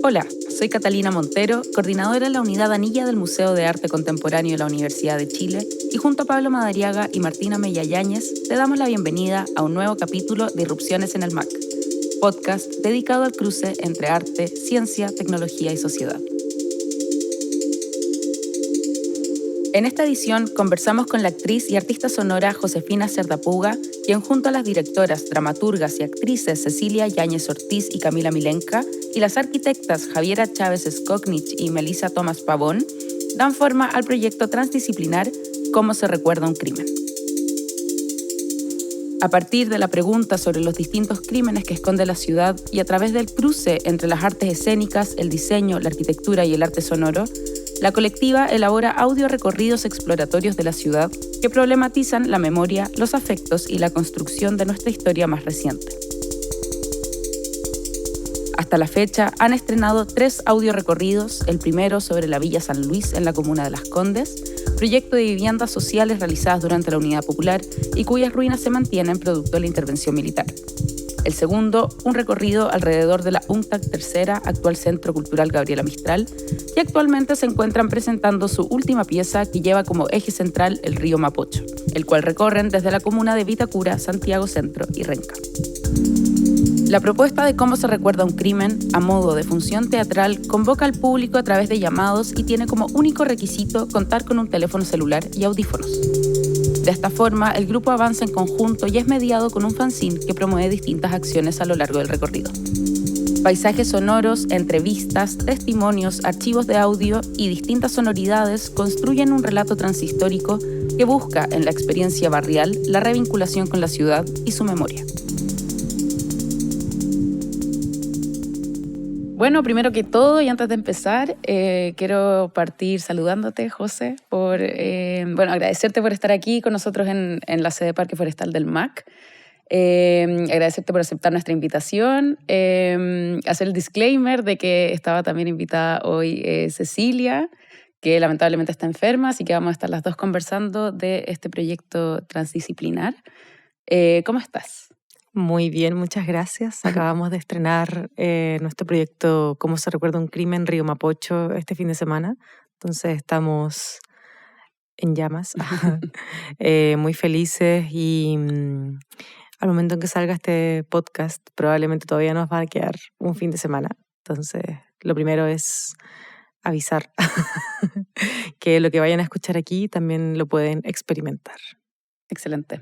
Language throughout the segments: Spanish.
Hola, soy Catalina Montero, coordinadora de la Unidad Anilla del Museo de Arte Contemporáneo de la Universidad de Chile, y junto a Pablo Madariaga y Martina Mella Yáñez, te damos la bienvenida a un nuevo capítulo de Irrupciones en el MAC, podcast dedicado al cruce entre arte, ciencia, tecnología y sociedad. En esta edición conversamos con la actriz y artista sonora Josefina Cerdapuga, quien junto a las directoras, dramaturgas y actrices Cecilia Yáñez Ortiz y Camila Milenka y las arquitectas Javiera Chávez Skoknich y Melissa Tomás Pavón, dan forma al proyecto transdisciplinar ¿Cómo se recuerda un crimen? A partir de la pregunta sobre los distintos crímenes que esconde la ciudad y a través del cruce entre las artes escénicas, el diseño, la arquitectura y el arte sonoro, la colectiva elabora audio recorridos exploratorios de la ciudad que problematizan la memoria, los afectos y la construcción de nuestra historia más reciente. Hasta la fecha han estrenado 3 audio recorridos, el primero sobre la Villa San Luis en la comuna de Las Condes, proyecto de viviendas sociales realizadas durante la Unidad Popular y cuyas ruinas se mantienen producto de la intervención militar. El segundo, un recorrido alrededor de la UNCTAD Tercera, actual Centro Cultural Gabriela Mistral, y actualmente se encuentran presentando su última pieza que lleva como eje central el río Mapocho, el cual recorren desde la comuna de Vitacura, Santiago Centro y Renca. La propuesta de cómo se recuerda un crimen, a modo de función teatral, convoca al público a través de llamados y tiene como único requisito contar con un teléfono celular y audífonos. De esta forma, el grupo avanza en conjunto y es mediado con un fanzine que promueve distintas acciones a lo largo del recorrido. Paisajes sonoros, entrevistas, testimonios, archivos de audio y distintas sonoridades construyen un relato transhistórico que busca en la experiencia barrial la revinculación con la ciudad y su memoria. Bueno, primero que todo y antes de empezar, quiero partir saludándote, José, por agradecerte por estar aquí con nosotros en la sede Parque Forestal del MAC. Agradecerte por aceptar nuestra invitación, hacer el disclaimer de que estaba también invitada hoy Cecilia, que lamentablemente está enferma, así que vamos a estar las dos conversando de este proyecto transdisciplinar. ¿Cómo estás? Muy bien, muchas gracias. Acabamos de estrenar nuestro proyecto ¿Cómo se recuerda un crimen? Río Mapocho este fin de semana. Entonces estamos en llamas, muy felices y al momento en que salga este podcast probablemente todavía nos va a quedar un fin de semana. Entonces lo primero es avisar que lo que vayan a escuchar aquí también lo pueden experimentar. Excelente.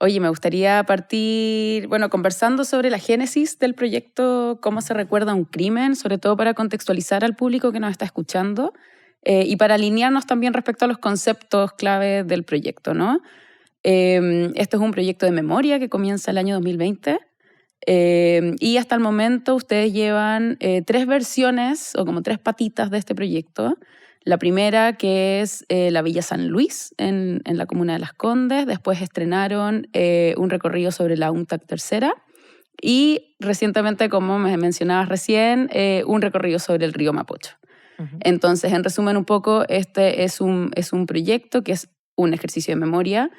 Oye, me gustaría partir, conversando sobre la génesis del proyecto ¿Cómo se recuerda un crimen?, sobre todo para contextualizar al público que nos está escuchando y para alinearnos también respecto a los conceptos clave del proyecto, ¿no? Este es un proyecto de memoria que comienza el año 2020 y hasta el momento ustedes llevan 3 versiones o como 3 patitas de este proyecto. La primera, que es la Villa San Luis, en la comuna de Las Condes. Después estrenaron un recorrido sobre la UNCTAD Tercera. Y recientemente, como me mencionabas recién, un recorrido sobre el río Mapocho. Uh-huh. Entonces, en resumen un poco, este es un proyecto que es un ejercicio de memoria,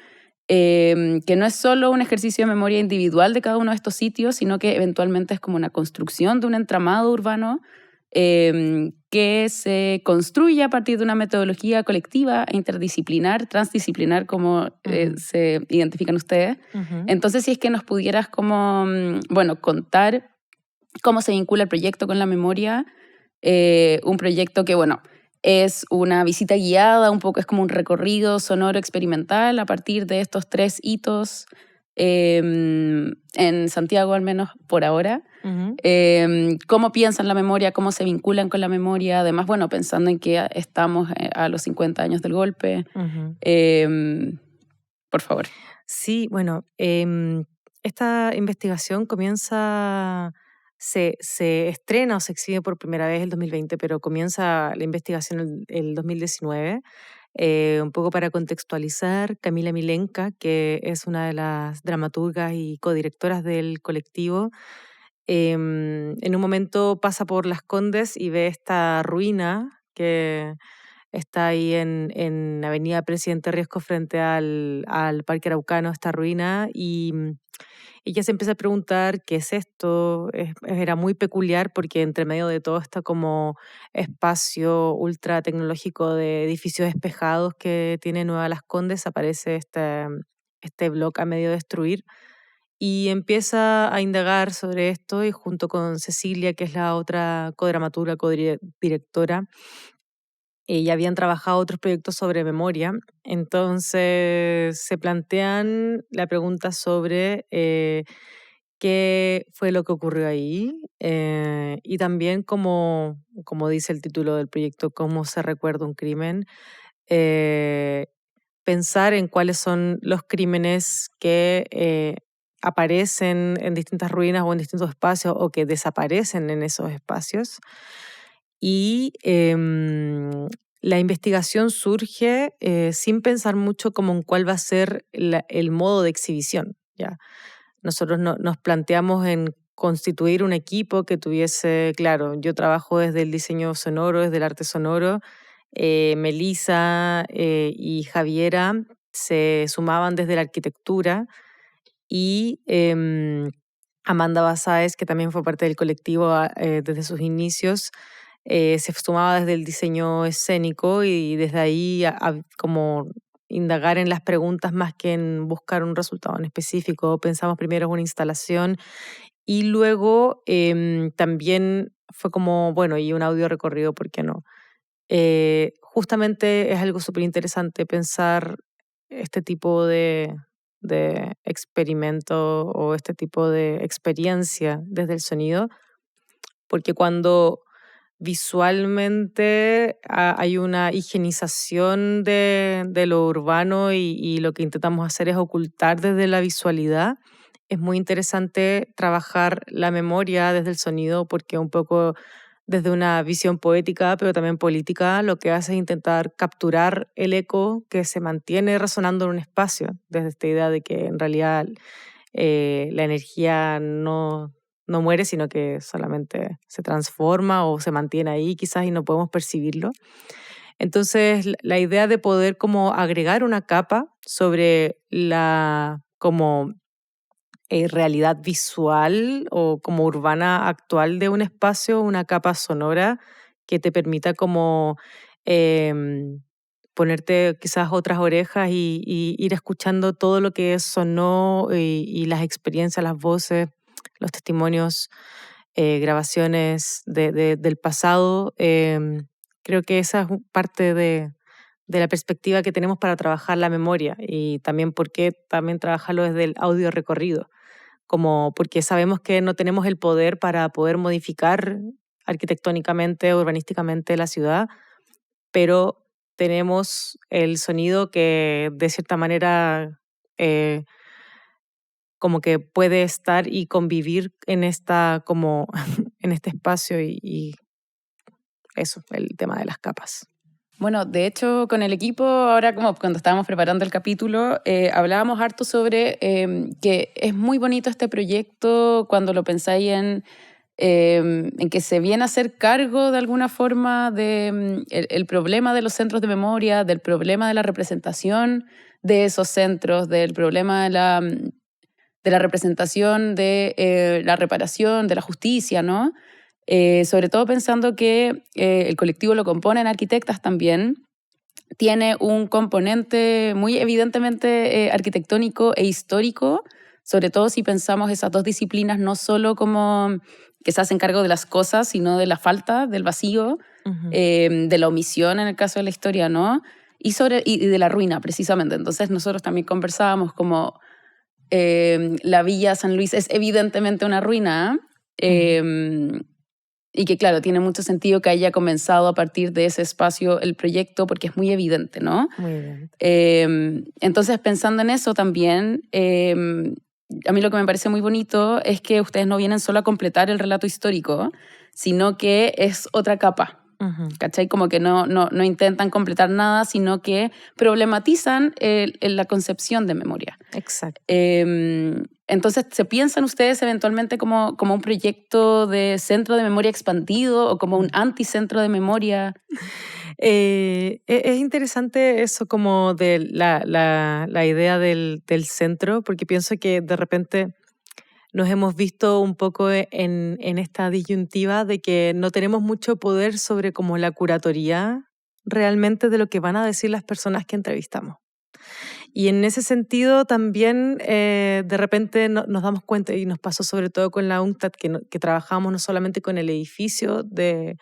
que no es solo un ejercicio de memoria individual de cada uno de estos sitios, sino que eventualmente es como una construcción de un entramado urbano que se construye a partir de una metodología colectiva e interdisciplinar, transdisciplinar, como se identifican ustedes. Uh-huh. Entonces, si es que nos pudieras contar cómo se vincula el proyecto con la memoria, un proyecto que, es una visita guiada, un poco es como un recorrido sonoro experimental a partir de estos 3 hitos en Santiago, al menos por ahora. Uh-huh. ¿Cómo piensan la memoria? ¿Cómo se vinculan con la memoria? Además, pensando en que estamos a los 50 años del golpe. Uh-huh. Por favor. Sí, esta investigación se estrena o se exhibe por primera vez el 2020, pero comienza la investigación el 2019. Un poco para contextualizar, Camila Milenka, que es una de las dramaturgas y codirectoras del colectivo, en un momento pasa por Las Condes y ve esta ruina que está ahí en Avenida Presidente Riesco frente al Parque Araucano, esta ruina, y ella se empieza a preguntar qué es esto. Era muy peculiar porque entre medio de todo este como espacio ultra tecnológico de edificios despejados que tiene Nueva Las Condes aparece este bloque a medio destruir y empieza a indagar sobre esto y junto con Cecilia, que es la otra codramaturga, codirectora, ya habían trabajado otros proyectos sobre memoria. Entonces se plantean la pregunta sobre qué fue lo que ocurrió ahí y también, como dice el título del proyecto, cómo se recuerda un crimen. eh, Pensar en cuáles son los crímenes que aparecen en distintas ruinas o en distintos espacios o que desaparecen en esos espacios. Y la investigación surge sin pensar mucho como en cuál va a ser el modo de exhibición, ¿ya? Nosotros nos planteamos en constituir un equipo que tuviese, claro, yo trabajo desde el diseño sonoro, desde el arte sonoro. Melissa y Javiera se sumaban desde la arquitectura y Amanda Basáez, que también fue parte del colectivo desde sus inicios, se sumaba desde el diseño escénico y desde ahí como indagar en las preguntas más que en buscar un resultado en específico. Pensamos primero en una instalación y luego también fue como, bueno, y un audio recorrido, ¿por qué no? Justamente es algo súper interesante pensar este tipo de experimento o este tipo de experiencia desde el sonido, porque cuando visualmente hay una higienización de lo urbano y lo que intentamos hacer es ocultar desde la visualidad, es muy interesante trabajar la memoria desde el sonido porque un poco desde una visión poética, pero también política, lo que hace es intentar capturar el eco que se mantiene resonando en un espacio, desde esta idea de que en realidad la energía no muere, sino que solamente se transforma o se mantiene ahí quizás y no podemos percibirlo. Entonces, la idea de poder como agregar una capa sobre la como realidad visual o como urbana actual de un espacio, una capa sonora que te permita como ponerte quizás otras orejas y ir escuchando todo lo que sonó y las experiencias, las voces, los testimonios, grabaciones del pasado. Creo que esa es parte de la perspectiva que tenemos para trabajar la memoria y también porque también trabajarlo desde el audio recorrido, como porque sabemos que no tenemos el poder para poder modificar arquitectónicamente, urbanísticamente la ciudad, pero tenemos el sonido que de cierta manera como que puede estar y convivir en como en este espacio y eso, el tema de las capas. Bueno, de hecho, con el equipo, ahora como cuando estábamos preparando el capítulo, hablábamos harto sobre que es muy bonito este proyecto cuando lo pensáis en que se viene a hacer cargo de alguna forma de el problema de los centros de memoria, del problema de la representación de esos centros, del problema de la representación de la reparación, de la justicia, ¿no? Sobre todo pensando que el colectivo lo componen arquitectas también, tiene un componente muy evidentemente arquitectónico e histórico, sobre todo si pensamos esas dos disciplinas no solo como que se hacen cargo de las cosas, sino de la falta, del vacío, de la omisión en el caso de la historia, ¿no? Y de la ruina, precisamente. Entonces nosotros también conversábamos como la Villa San Luis es evidentemente una ruina, y que claro, tiene mucho sentido que haya comenzado a partir de ese espacio el proyecto porque es muy evidente, ¿no? Muy evidente. Entonces, pensando en eso también, a mí lo que me parece muy bonito es que ustedes no vienen solo a completar el relato histórico, sino que es otra capa. ¿Cachai? Como que no intentan completar nada, sino que problematizan la concepción de memoria. Exacto. Entonces, ¿se piensan ustedes eventualmente como un proyecto de centro de memoria expandido o como un anticentro de memoria? Es interesante eso como de la idea del centro, porque pienso que de repente nos hemos visto un poco en esta disyuntiva de que no tenemos mucho poder sobre como la curatoría realmente de lo que van a decir las personas que entrevistamos. Y en ese sentido también de repente nos damos cuenta, y nos pasó sobre todo con la UNCTAD, que trabajamos no solamente con el edificio de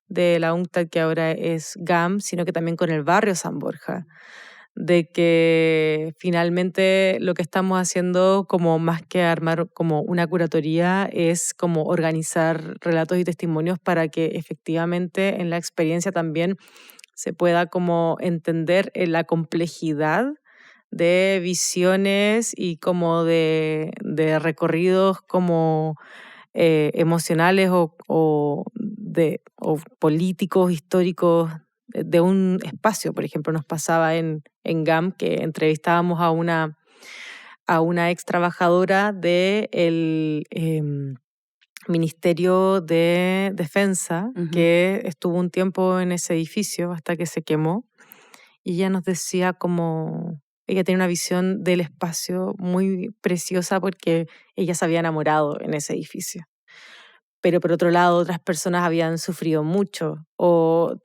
la UNCTAD, que ahora es GAM, sino que también con el barrio San Borja, de que finalmente lo que estamos haciendo, como más que armar como una curatoría, es como organizar relatos y testimonios para que efectivamente en la experiencia también se pueda como entender la complejidad de visiones y como de recorridos como emocionales o políticos, históricos de un espacio. Por ejemplo, nos pasaba en GAM que entrevistábamos a una ex trabajadora del Ministerio de Defensa, que estuvo un tiempo en ese edificio hasta que se quemó, y ella nos decía como ella tiene una visión del espacio muy preciosa porque ella se había enamorado en ese edificio. Pero por otro lado, otras personas habían sufrido mucho, o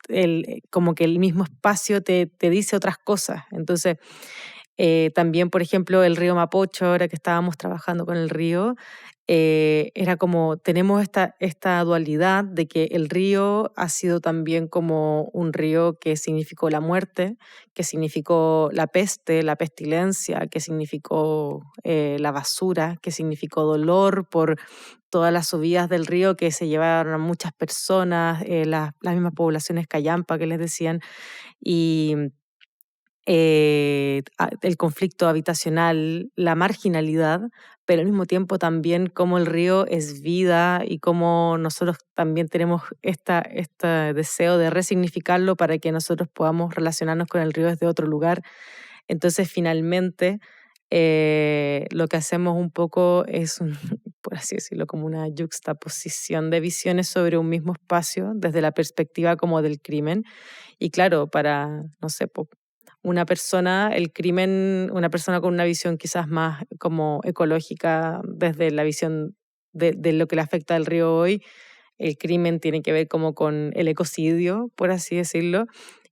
como que el mismo espacio te dice otras cosas. Entonces, también, por ejemplo, el río Mapocho, ahora que estábamos trabajando con el río, era como, tenemos esta dualidad de que el río ha sido también como un río que significó la muerte, que significó la peste, la pestilencia, que significó la basura, que significó dolor por todas las subidas del río que se llevaron a muchas personas, las mismas poblaciones Callampa que les decían, y el conflicto habitacional, la marginalidad, pero al mismo tiempo también cómo el río es vida y cómo nosotros también tenemos este deseo de resignificarlo para que nosotros podamos relacionarnos con el río desde otro lugar. Entonces, finalmente, lo que hacemos un poco es, por así decirlo, como una yuxtaposición de visiones sobre un mismo espacio desde la perspectiva como del crimen. Y claro, para, no sé, una persona, el crimen, una persona con una visión quizás más como ecológica desde la visión de lo que le afecta al río hoy, el crimen tiene que ver como con el ecocidio, por así decirlo.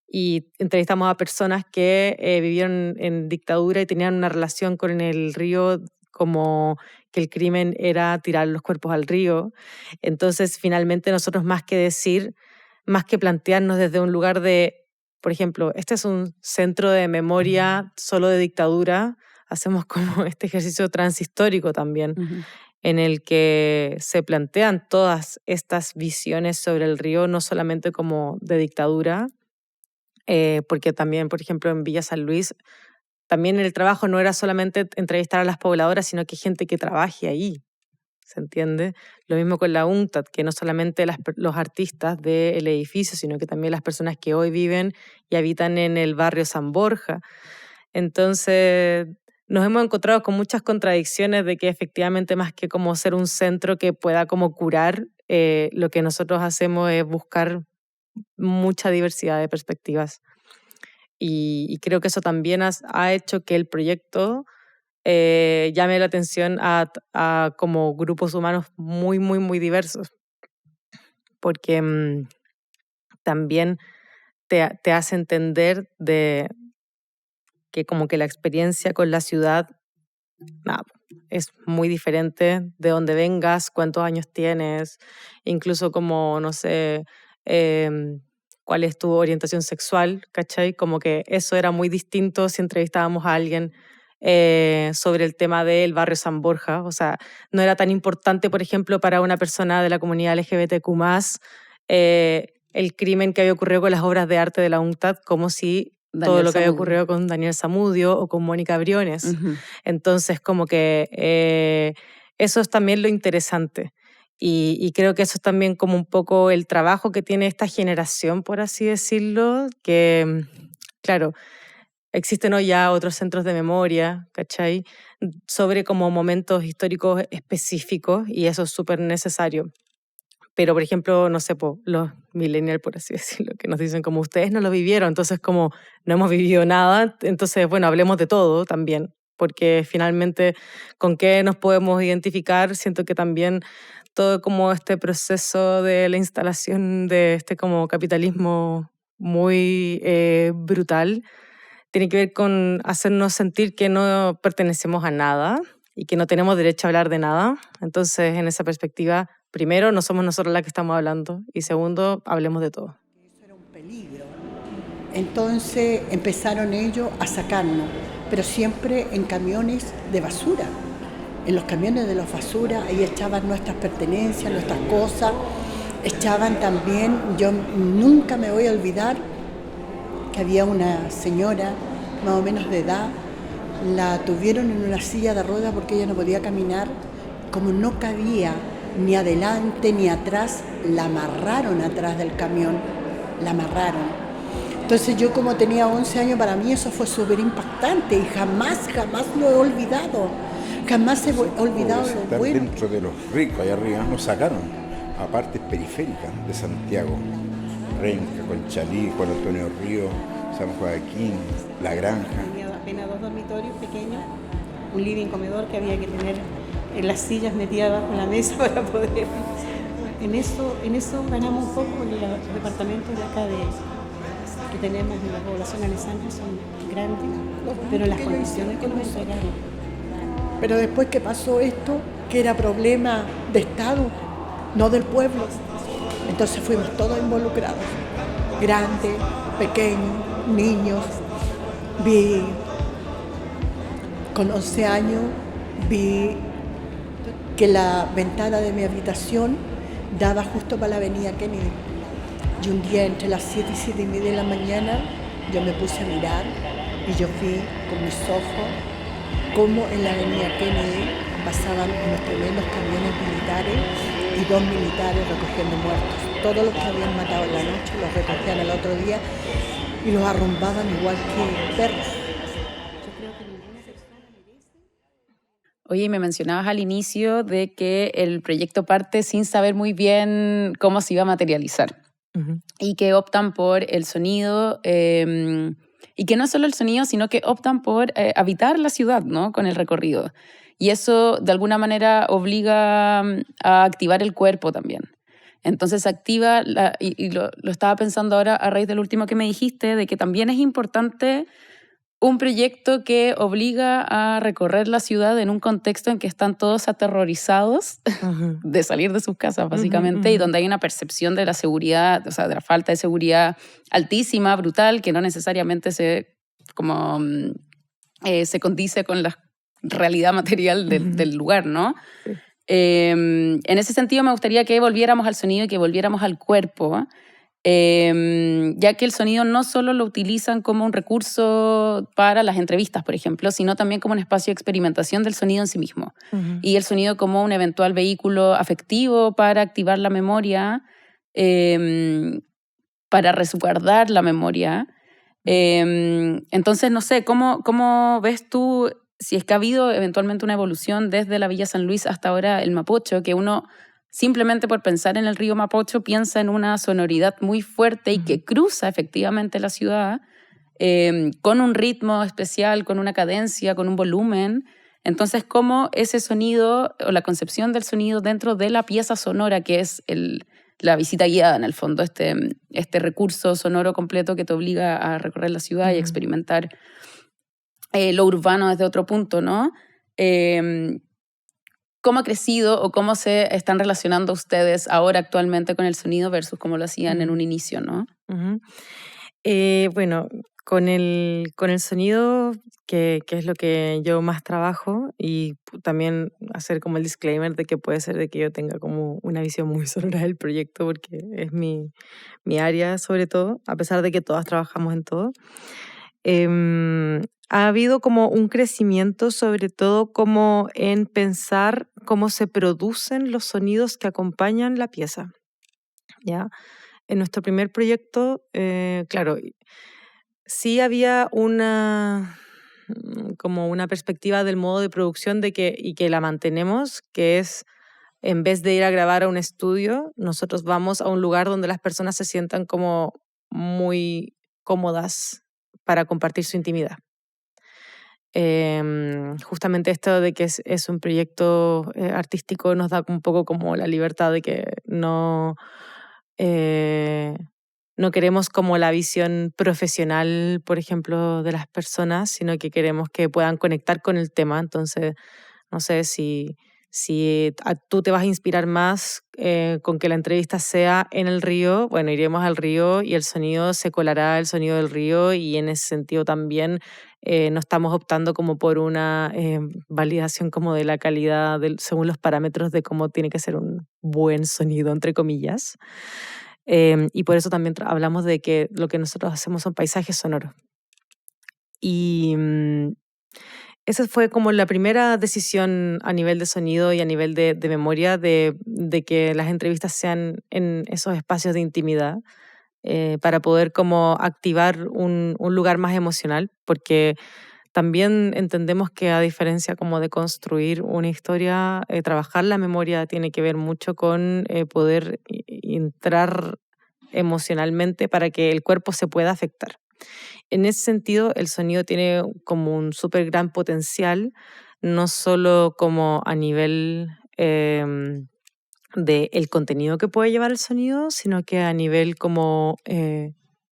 Y entrevistamos a personas que vivieron en dictadura y tenían una relación con el río como que el crimen era tirar los cuerpos al río. Entonces, finalmente, nosotros más que decir, más que plantearnos desde un lugar de, por ejemplo, este es un centro de memoria solo de dictadura, hacemos como este ejercicio transhistórico también, en el que se plantean todas estas visiones sobre el río, no solamente como de dictadura, porque también, por ejemplo, en Villa San Luis, también el trabajo no era solamente entrevistar a las pobladoras, sino que gente que trabaje ahí, ¿se entiende? Lo mismo con la UNCTAD, que no solamente los artistas del edificio, sino que también las personas que hoy viven y habitan en el barrio San Borja. Entonces, nos hemos encontrado con muchas contradicciones de que efectivamente más que como ser un centro que pueda como curar, lo que nosotros hacemos es buscar mucha diversidad de perspectivas. Y creo que eso también ha hecho que el proyecto llame la atención a como grupos humanos muy, muy, muy diversos, porque también te hace entender de que como que la experiencia con la ciudad es muy diferente de dónde vengas, cuántos años tienes, incluso como, no sé, cuál es tu orientación sexual, ¿cachai? Como que eso era muy distinto si entrevistábamos a alguien sobre el tema del barrio San Borja. O sea, no era tan importante, por ejemplo, para una persona de la comunidad LGBTQ+, el crimen que había ocurrido con las obras de arte de la UNCTAD, como si todo lo que había ocurrido con Daniel Zamudio o con Mónica Briones. Entonces, como que eso es también lo interesante. Y creo que eso es también como un poco el trabajo que tiene esta generación, por así decirlo, que, claro, existen hoy ya otros centros de memoria, ¿cachai? Sobre como momentos históricos específicos, y eso es súper necesario. Pero, por ejemplo, no sé, los millennials, por así decirlo, que nos dicen como ustedes no lo vivieron, entonces como no hemos vivido nada, entonces, bueno, hablemos de todo también. porque finalmente con qué nos podemos identificar. Siento que también todo como este proceso de la instalación de este como capitalismo muy brutal tiene que ver con hacernos sentir que no pertenecemos a nada y que no tenemos derecho a hablar de nada. Entonces, en esa perspectiva, primero, no somos nosotros las que estamos hablando, y segundo, hablemos de todo. Eso era un peligro. Entonces empezaron ellos a sacarnos, pero siempre en camiones de basura. En los camiones de las basuras, ahí echaban nuestras pertenencias, nuestras cosas. Echaban también, yo nunca me voy a olvidar que había una señora más o menos de edad, la tuvieron en una silla de ruedas porque ella no podía caminar. Como no cabía ni adelante ni atrás, la amarraron atrás del camión, la amarraron. Entonces yo, como tenía 11 años, para mí eso fue súper impactante y jamás lo he olvidado. Jamás he olvidado lo bueno. Dentro de los ricos allá arriba nos sacaron a partes periféricas de Santiago. Renca, Conchalí, Juan Antonio Río, San Joaquín, La Granja. Tenía apenas 2 dormitorios pequeños, un living comedor que había que tener en las sillas metidas bajo la mesa para poder... En eso ganamos un poco en los departamentos de acá que tenemos en la población alesana, son grandes, pero las condiciones que nos entregaron. Pero después que pasó esto, que era problema de Estado, no del pueblo, entonces fuimos todos involucrados, grandes, pequeños, niños. Con 11 años, vi que la ventana de mi habitación daba justo para la avenida Kennedy. Y un día, entre las 7 y 7 y media de la mañana, yo me puse a mirar y yo vi con mis ojos cómo en la avenida Kennedy pasaban unos tremendos camiones militares y 2 militares recogiendo muertos. Todos los que habían matado en la noche los recogían al otro día y los arrumbaban igual que perros. Yo creo que ninguna persona merece. Oye, y me mencionabas al inicio de que el proyecto parte sin saber muy bien cómo se iba a materializar. Uh-huh. Y que optan por el sonido, y que no solo el sonido, sino que optan por habitar la ciudad, ¿no? Con el recorrido. Y eso, de alguna manera, obliga a activar el cuerpo también. Entonces activa, y lo estaba pensando ahora a raíz del último que me dijiste, de que también es importante un proyecto que obliga a recorrer la ciudad en un contexto en que están todos aterrorizados Uh-huh. de salir de sus casas, básicamente, Uh-huh. y donde hay una percepción de la seguridad, o sea, de la falta de seguridad altísima, brutal, que no necesariamente se condice con la realidad material del lugar, ¿no? Sí. En ese sentido, me gustaría que volviéramos al sonido y que volviéramos al cuerpo, ya que el sonido no solo lo utilizan como un recurso para las entrevistas, por ejemplo, sino también como un espacio de experimentación del sonido en sí mismo. Uh-huh. Y el sonido como un eventual vehículo afectivo para activar la memoria, para resguardar la memoria. Entonces, no sé, ¿cómo ves tú, si es que ha habido eventualmente una evolución desde la Villa San Luis hasta ahora el Mapocho, que uno simplemente por pensar en el río Mapocho piensa en una sonoridad muy fuerte y que cruza efectivamente la ciudad, con un ritmo especial, con una cadencia, con un volumen? Entonces, ¿cómo ese sonido o la concepción del sonido dentro de la pieza sonora, que es la visita guiada en el fondo, este recurso sonoro completo que te obliga a recorrer la ciudad y a experimentar lo urbano desde otro punto, ¿no? ¿Cómo ha crecido o cómo se están relacionando ustedes ahora actualmente con el sonido versus cómo lo hacían en un inicio, ¿no? Uh-huh. Bueno, con el sonido, que es lo que yo más trabajo, y también hacer como el disclaimer de que puede ser de que yo tenga como una visión muy sonora del proyecto, porque es mi área sobre todo, a pesar de que todas trabajamos en todo. Ha habido como un crecimiento, sobre todo como en pensar cómo se producen los sonidos que acompañan la pieza, ¿ya? En nuestro primer proyecto, claro, sí había como una perspectiva del modo de producción y que la mantenemos, que es, en vez de ir a grabar a un estudio, nosotros vamos a un lugar donde las personas se sientan como muy cómodas para compartir su intimidad. Justamente esto de que es un proyecto artístico nos da un poco como la libertad de que no queremos como la visión profesional, por ejemplo, de las personas, sino que queremos que puedan conectar con el tema. Entonces, no sé si tú te vas a inspirar más con que la entrevista sea en el río, bueno, iremos al río y el sonido se colará el sonido del río, y en ese sentido también no estamos optando como por una validación como de la calidad según los parámetros de cómo tiene que ser un buen sonido, entre comillas. Y por eso también hablamos de que lo que nosotros hacemos son paisajes sonoros. Y esa fue como la primera decisión a nivel de sonido y a nivel de memoria de que las entrevistas sean en esos espacios de intimidad, para poder como activar un lugar más emocional, porque también entendemos que a diferencia como de construir una historia, trabajar la memoria tiene que ver mucho con poder entrar emocionalmente para que el cuerpo se pueda afectar. En ese sentido, el sonido tiene como un súper gran potencial, no solo como a nivel del contenido que puede llevar el sonido, sino que a nivel como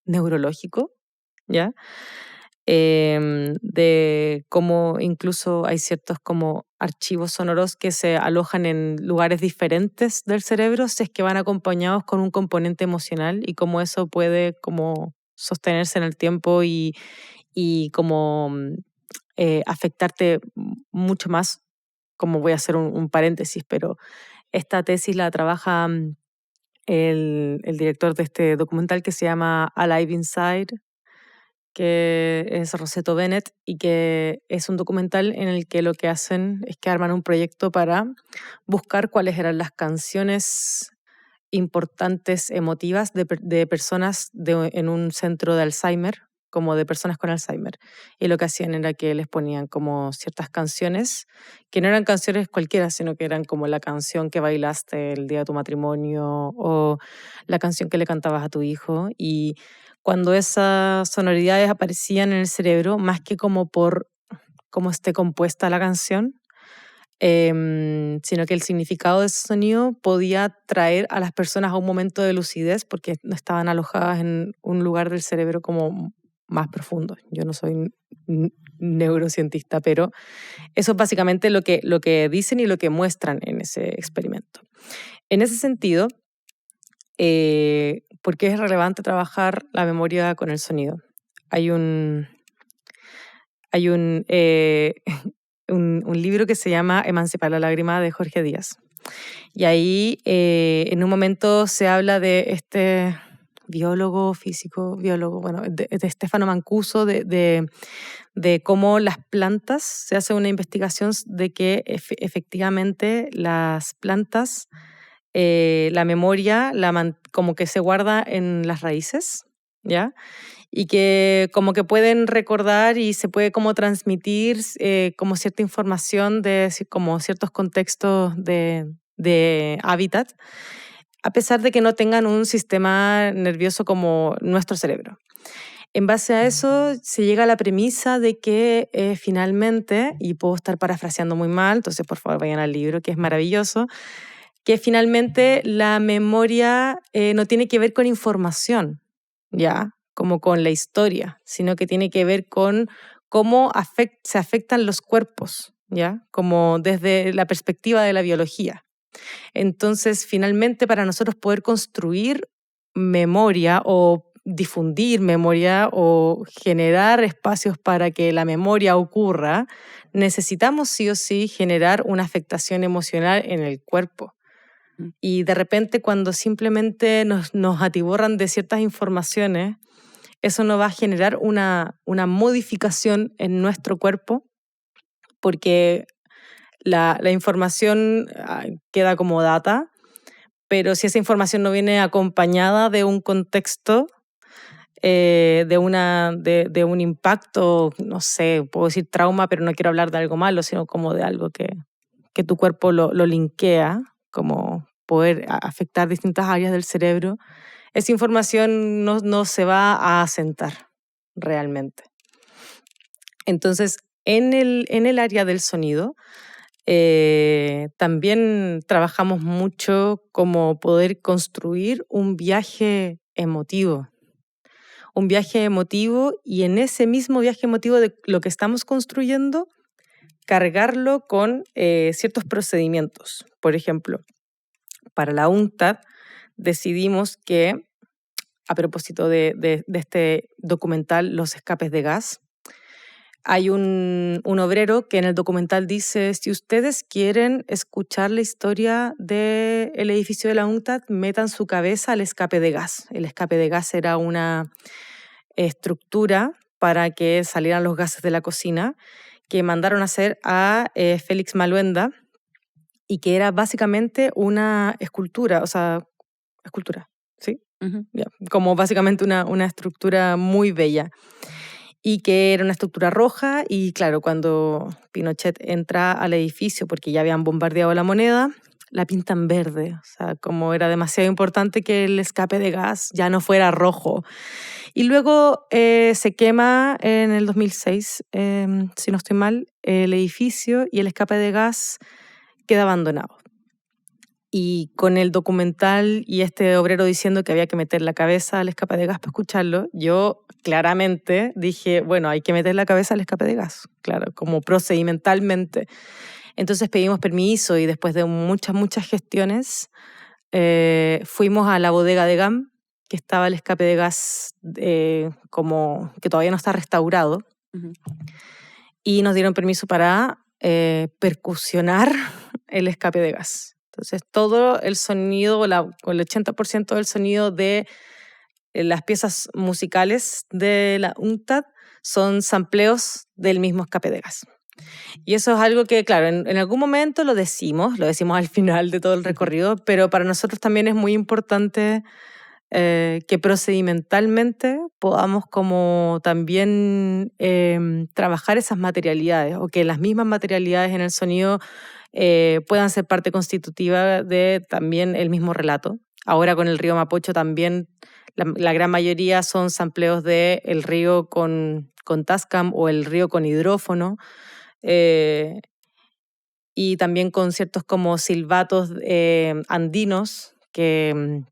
neurológico, ¿ya? De cómo incluso hay ciertos como archivos sonoros que se alojan en lugares diferentes del cerebro si es que van acompañados con un componente emocional, y cómo eso puede como sostenerse en el tiempo y como afectarte mucho más. Como voy a hacer un paréntesis, pero esta tesis la trabaja el director de este documental que se llama Alive Inside, que es Rosetto Bennett, y que es un documental en el que lo que hacen es que arman un proyecto para buscar cuáles eran las canciones importantes, emotivas, de personas en un centro de Alzheimer, como de personas con Alzheimer. Y lo que hacían era que les ponían como ciertas canciones, que no eran canciones cualquiera, sino que eran como la canción que bailaste el día de tu matrimonio o la canción que le cantabas a tu hijo. Y cuando esas sonoridades aparecían en el cerebro, más que como por cómo esté compuesta la canción, sino que el significado de ese sonido podía traer a las personas a un momento de lucidez, porque no estaban alojadas en un lugar del cerebro como más profundo. Yo no soy neurocientista, pero eso es básicamente lo que dicen y lo que muestran en ese experimento. En ese sentido, ¿por qué es relevante trabajar la memoria con el sonido? Hay un libro que se llama Emancipar la lágrima, de Jorge Díaz. Y ahí en un momento se habla de este biólogo, de Stefano Mancuso, de cómo las plantas, se hace una investigación de que efectivamente las plantas, la memoria como que se guarda en las raíces, ¿ya? Y que como que pueden recordar y se puede como transmitir como cierta información de como ciertos contextos de hábitat, a pesar de que no tengan un sistema nervioso como nuestro cerebro. En base a eso se llega a la premisa de que finalmente, y puedo estar parafraseando muy mal, entonces por favor vayan al libro, que es maravilloso, que finalmente la memoria no tiene que ver con información, ¿ya? Como con la historia, sino que tiene que ver con cómo se afectan los cuerpos, ¿ya? Como desde la perspectiva de la biología. Entonces, finalmente, para nosotros poder construir memoria o difundir memoria o generar espacios para que la memoria ocurra, necesitamos sí o sí generar una afectación emocional en el cuerpo. Y de repente, cuando simplemente nos atiborran de ciertas informaciones, eso no va a generar una modificación en nuestro cuerpo, porque la información queda como data, pero si esa información no viene acompañada de un contexto, de un impacto, no sé, puedo decir trauma, pero no quiero hablar de algo malo, sino como de algo que tu cuerpo lo linkea, como poder afectar distintas áreas del cerebro, esa información no se va a asentar realmente. Entonces, En el área del sonido, también trabajamos mucho como poder construir un viaje emotivo. Un viaje emotivo, y en ese mismo viaje emotivo de lo que estamos construyendo, cargarlo con ciertos procedimientos. Por ejemplo, para la UNCTAD decidimos que, a propósito de este documental Los escapes de gas, hay un obrero que en el documental dice: si ustedes quieren escuchar la historia del edificio de la UNCTAD, metan su cabeza al escape de gas. El escape de gas era una estructura para que salieran los gases de la cocina que mandaron a hacer a Félix Maluenda, y que era básicamente una escultura, ¿sí? Ujú. Yeah. Como básicamente una estructura muy bella, y que era una estructura roja. Y claro, cuando Pinochet entra al edificio, porque ya habían bombardeado la Moneda, la pintan verde. O sea, como era demasiado importante que el escape de gas ya no fuera rojo. Y luego se quema en el 2006, si no estoy mal, el edificio, y el escape de gas queda abandonado. Y con el documental y este obrero diciendo que había que meter la cabeza al escape de gas para escucharlo, yo claramente dije, bueno, hay que meter la cabeza al escape de gas, claro, como procedimentalmente. Entonces pedimos permiso, y después de muchas gestiones fuimos a la bodega de GAM, que estaba el escape de gas como que todavía no está restaurado, Ujú. y nos dieron permiso para percusionar el escape de gas. Entonces todo el sonido, el 80% del sonido de las piezas musicales de la UNCTAD son sampleos del mismo escape de gas. Y eso es algo que, claro, en algún momento lo decimos al final de todo el recorrido, pero para nosotros también es muy importante que procedimentalmente podamos como también trabajar esas materialidades, o que las mismas materialidades en el sonido puedan ser parte constitutiva de también el mismo relato. Ahora con el río Mapocho también la gran mayoría son sampleos de el río con Tascam, o el río con hidrófono, y también con ciertos como silbatos andinos que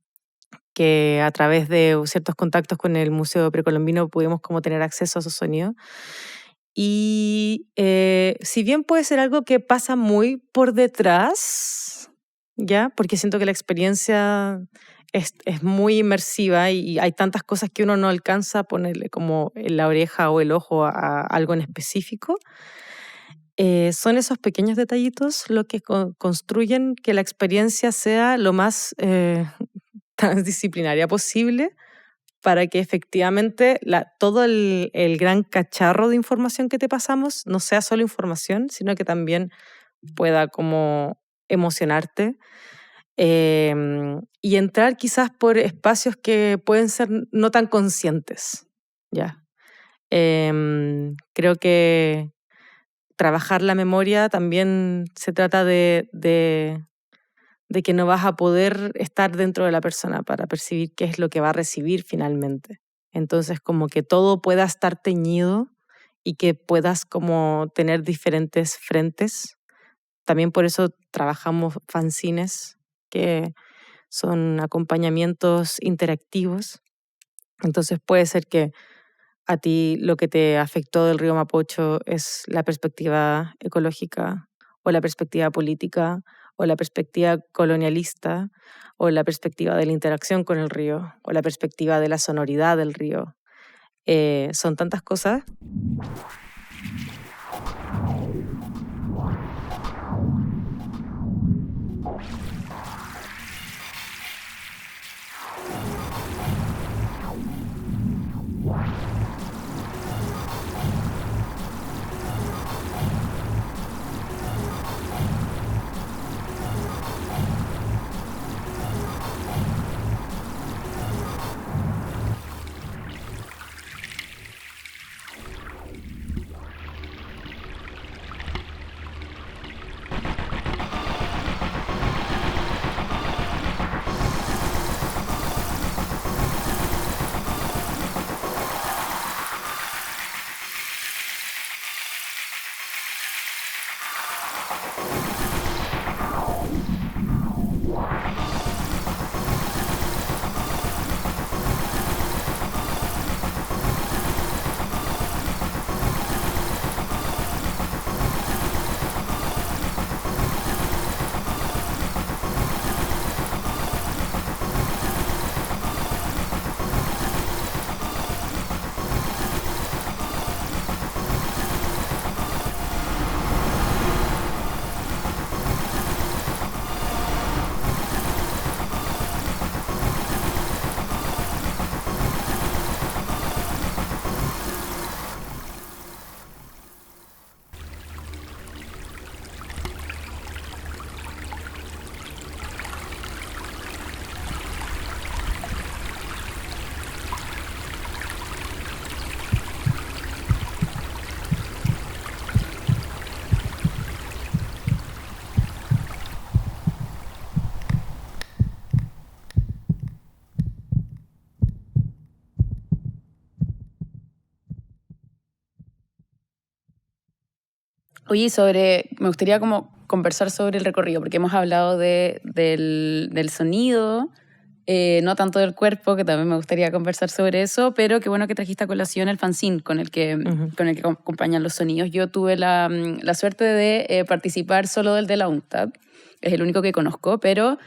a través de ciertos contactos con el Museo Precolombino pudimos como tener acceso a esos sonidos. Y si bien puede ser algo que pasa muy por detrás, ¿ya? Porque siento que la experiencia es muy inmersiva, y hay tantas cosas que uno no alcanza a ponerle como en la oreja o el ojo a algo en específico. Son esos pequeños detallitos lo que construyen que la experiencia sea lo más transdisciplinaria posible, para que efectivamente todo el gran cacharro de información que te pasamos no sea solo información, sino que también pueda como emocionarte y entrar quizás por espacios que pueden ser no tan conscientes, ¿ya? Creo que trabajar la memoria también se trata de que no vas a poder estar dentro de la persona para percibir qué es lo que va a recibir finalmente. Entonces, como que todo pueda estar teñido, y que puedas como tener diferentes frentes. También por eso trabajamos fanzines, que son acompañamientos interactivos. Entonces puede ser que a ti lo que te afectó del río Mapocho es la perspectiva ecológica, o la perspectiva política, o la perspectiva colonialista, o la perspectiva de la interacción con el río, o la perspectiva de la sonoridad del río. Son tantas cosas. Oye, me gustaría como conversar sobre el recorrido, porque hemos hablado del sonido, no tanto del cuerpo, que también me gustaría conversar sobre eso, pero qué bueno que trajiste a colación el fanzine con el que acompañan los sonidos. Yo tuve la suerte de participar solo del de la UNCTAD, es el único que conozco, pero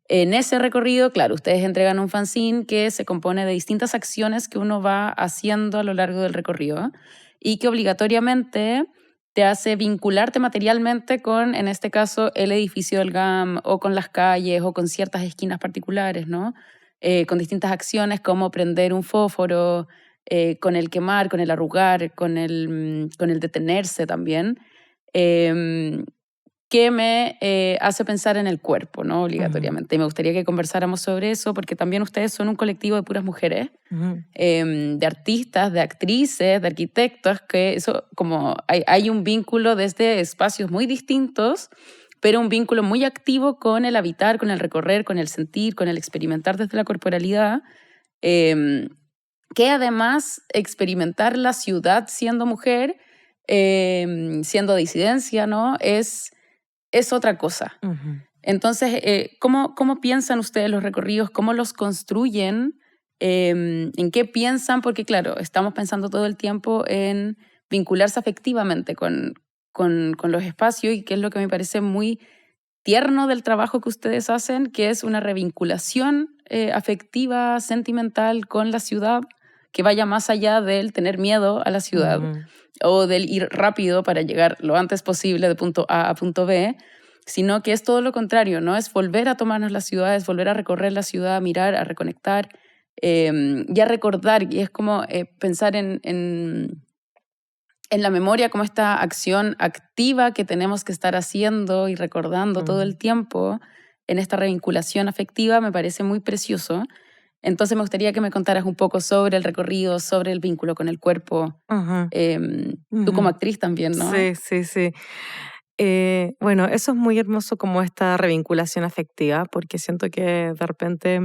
en ese recorrido, claro, ustedes entregan un fanzine que se compone de distintas acciones que uno va haciendo a lo largo del recorrido y que obligatoriamente te hace vincularte materialmente con, en este caso, el edificio del GAM o con las calles o con ciertas esquinas particulares, ¿no? Con distintas acciones como prender un fósforo, con el quemar, con el arrugar, con el detenerse también, que me hace pensar en el cuerpo, ¿no? Obligatoriamente. Y me gustaría que conversáramos sobre eso porque también ustedes son un colectivo de puras mujeres, de artistas, de actrices, de arquitectos, que eso como hay un vínculo desde espacios muy distintos, pero un vínculo muy activo con el habitar, con el recorrer, con el sentir, con el experimentar desde la corporalidad, que además experimentar la ciudad siendo mujer, siendo disidencia, ¿no? Es otra cosa. Entonces, ¿cómo piensan ustedes los recorridos? ¿Cómo los construyen? ¿En qué piensan? Porque, claro, estamos pensando todo el tiempo en vincularse afectivamente con los espacios y que es lo que me parece muy tierno del trabajo que ustedes hacen, que es una revinculación afectiva, sentimental con la ciudad, que vaya más allá del tener miedo a la ciudad o del ir rápido para llegar lo antes posible de punto A a punto B, sino que es todo lo contrario, ¿no? Es volver a tomarnos las ciudades, volver a recorrer la ciudad, a mirar, a reconectar y a recordar. Y es como pensar en la memoria como esta acción activa que tenemos que estar haciendo y recordando todo el tiempo en esta revinculación afectiva, me parece muy precioso. Entonces me gustaría que me contaras un poco sobre el recorrido, sobre el vínculo con el cuerpo. Tú como actriz también, ¿no? Sí. Bueno, eso es muy hermoso como esta revinculación afectiva, porque siento que de repente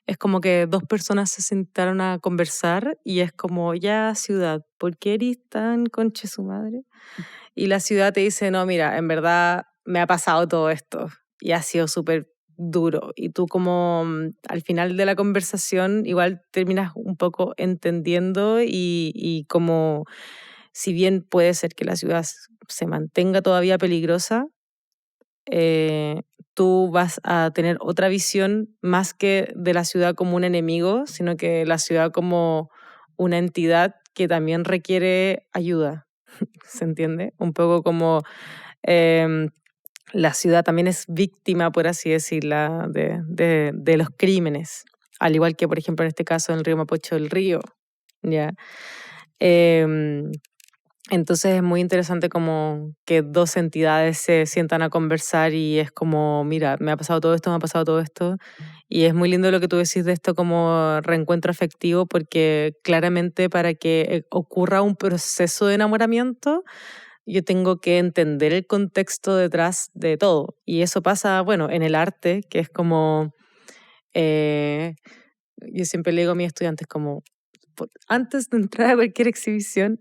es como que dos personas se sentaron a conversar y es como, ya ciudad, ¿por qué eres tan conche su madre? Y la ciudad te dice, no, mira, en verdad me ha pasado todo esto y ha sido súper duro. Y tú como al final de la conversación igual terminas un poco entendiendo y como si bien puede ser que la ciudad se mantenga todavía peligrosa, tú vas a tener otra visión más que de la ciudad como un enemigo, sino que la ciudad como una entidad que también requiere ayuda. ¿Se entiende? Un poco como la ciudad también es víctima, por así decirla, de los crímenes. Al igual que, por ejemplo, en este caso en el río Mapocho del Río. ¿Ya? Entonces es muy interesante como que dos entidades se sientan a conversar y es como, mira, me ha pasado todo esto, me ha pasado todo esto. Y es muy lindo lo que tú decís de esto como reencuentro afectivo, porque claramente para que ocurra un proceso de enamoramiento, yo tengo que entender el contexto detrás de todo. Y eso pasa, bueno, en el arte, que es como, yo siempre le digo a mis estudiantes como, antes de entrar a cualquier exhibición,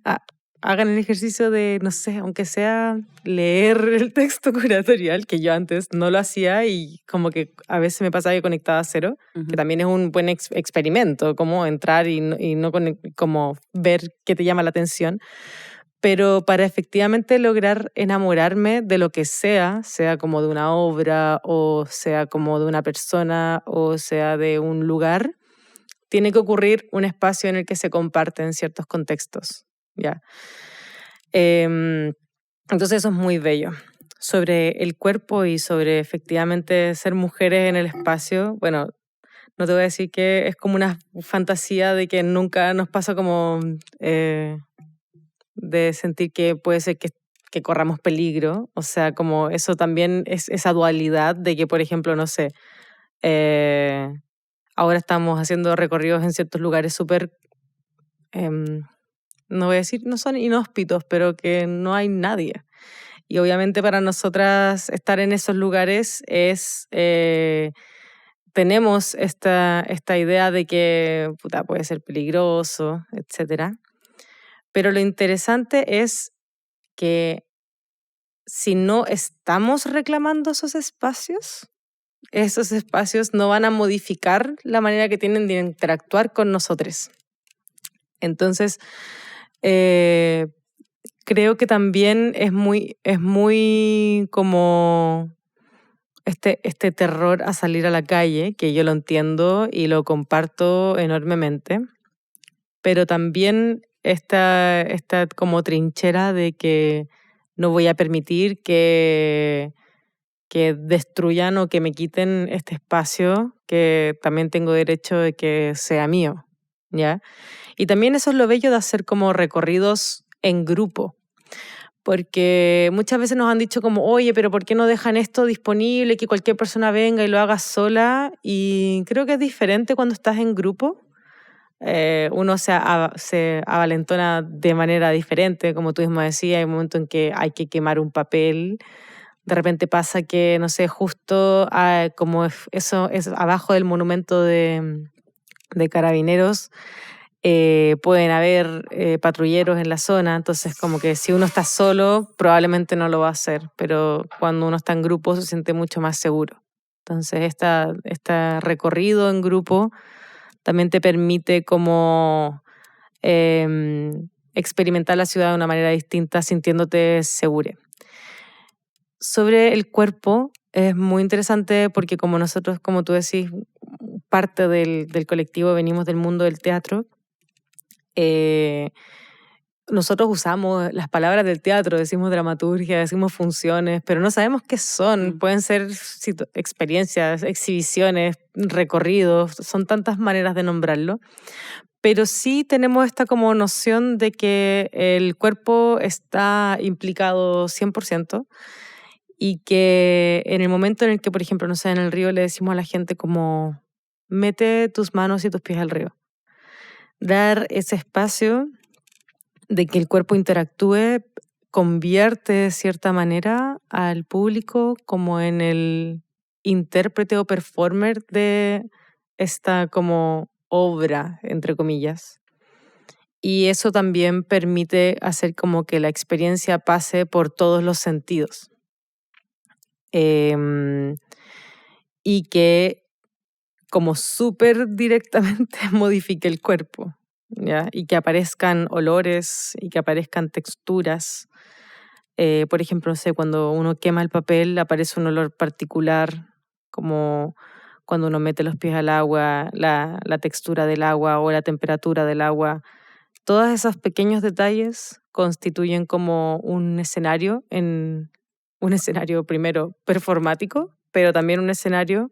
hagan el ejercicio de, no sé, aunque sea leer el texto curatorial, que yo antes no lo hacía y como que a veces me pasaba que conectaba a cero, que también es un buen experimento, como entrar y no como ver qué te llama la atención. Pero para efectivamente lograr enamorarme de lo que sea como de una obra o sea como de una persona o sea de un lugar, tiene que ocurrir un espacio en el que se comparten ciertos contextos, ¿ya? Entonces eso es muy bello. Sobre el cuerpo y sobre efectivamente ser mujeres en el espacio, bueno, no te voy a decir que es como una fantasía de que nunca nos pasa como de sentir que puede ser que corramos peligro, o sea, como eso también es esa dualidad de que, por ejemplo, no sé, ahora estamos haciendo recorridos en ciertos lugares súper, no voy a decir, no son inhóspitos, pero que no hay nadie. Y obviamente para nosotras estar en esos lugares es, tenemos esta idea de que puede ser peligroso, etc. Pero lo interesante es que si no estamos reclamando esos espacios no van a modificar la manera que tienen de interactuar con nosotros. Entonces, creo que también es muy como este terror a salir a la calle, que yo lo entiendo y lo comparto enormemente, pero también esta como trinchera de que no voy a permitir que destruyan o que me quiten este espacio que también tengo derecho de que sea mío, ¿ya? Y también eso es lo bello de hacer como recorridos en grupo, porque muchas veces nos han dicho como, oye, pero ¿por qué no dejan esto disponible, que cualquier persona venga y lo haga sola? Y creo que es diferente cuando estás en grupo. Uno se avalentona de manera diferente, como tú mismo decías, hay un momento en que hay que quemar un papel. De repente pasa que, no sé, justo como eso es abajo del monumento de Carabineros, pueden haber patrulleros en la zona, entonces como que si uno está solo probablemente no lo va a hacer, pero cuando uno está en grupo se siente mucho más seguro. Entonces este recorrido en grupo también te permite como experimentar la ciudad de una manera distinta, sintiéndote segura. Sobre el cuerpo es muy interesante porque como nosotros, como tú decís, parte del colectivo venimos del mundo del teatro, nosotros usamos las palabras del teatro, decimos dramaturgia, decimos funciones, pero no sabemos qué son. Pueden ser experiencias, exhibiciones, recorridos, son tantas maneras de nombrarlo. Pero sí tenemos esta como noción de que el cuerpo está implicado 100% y que en el momento en el que, por ejemplo, no sé, en el río le decimos a la gente como mete tus manos y tus pies al río. Dar ese espacio de que el cuerpo interactúe convierte de cierta manera al público como en el intérprete o performer de esta como obra, entre comillas. Y eso también permite hacer como que la experiencia pase por todos los sentidos. Y que como súper directamente modifique el cuerpo, ¿ya? Y que aparezcan olores y que aparezcan texturas. Por ejemplo, no sé, cuando uno quema el papel aparece un olor particular, como cuando uno mete los pies al agua, la textura del agua o la temperatura del agua. Todos esos pequeños detalles constituyen como un escenario, primero performático, pero también un escenario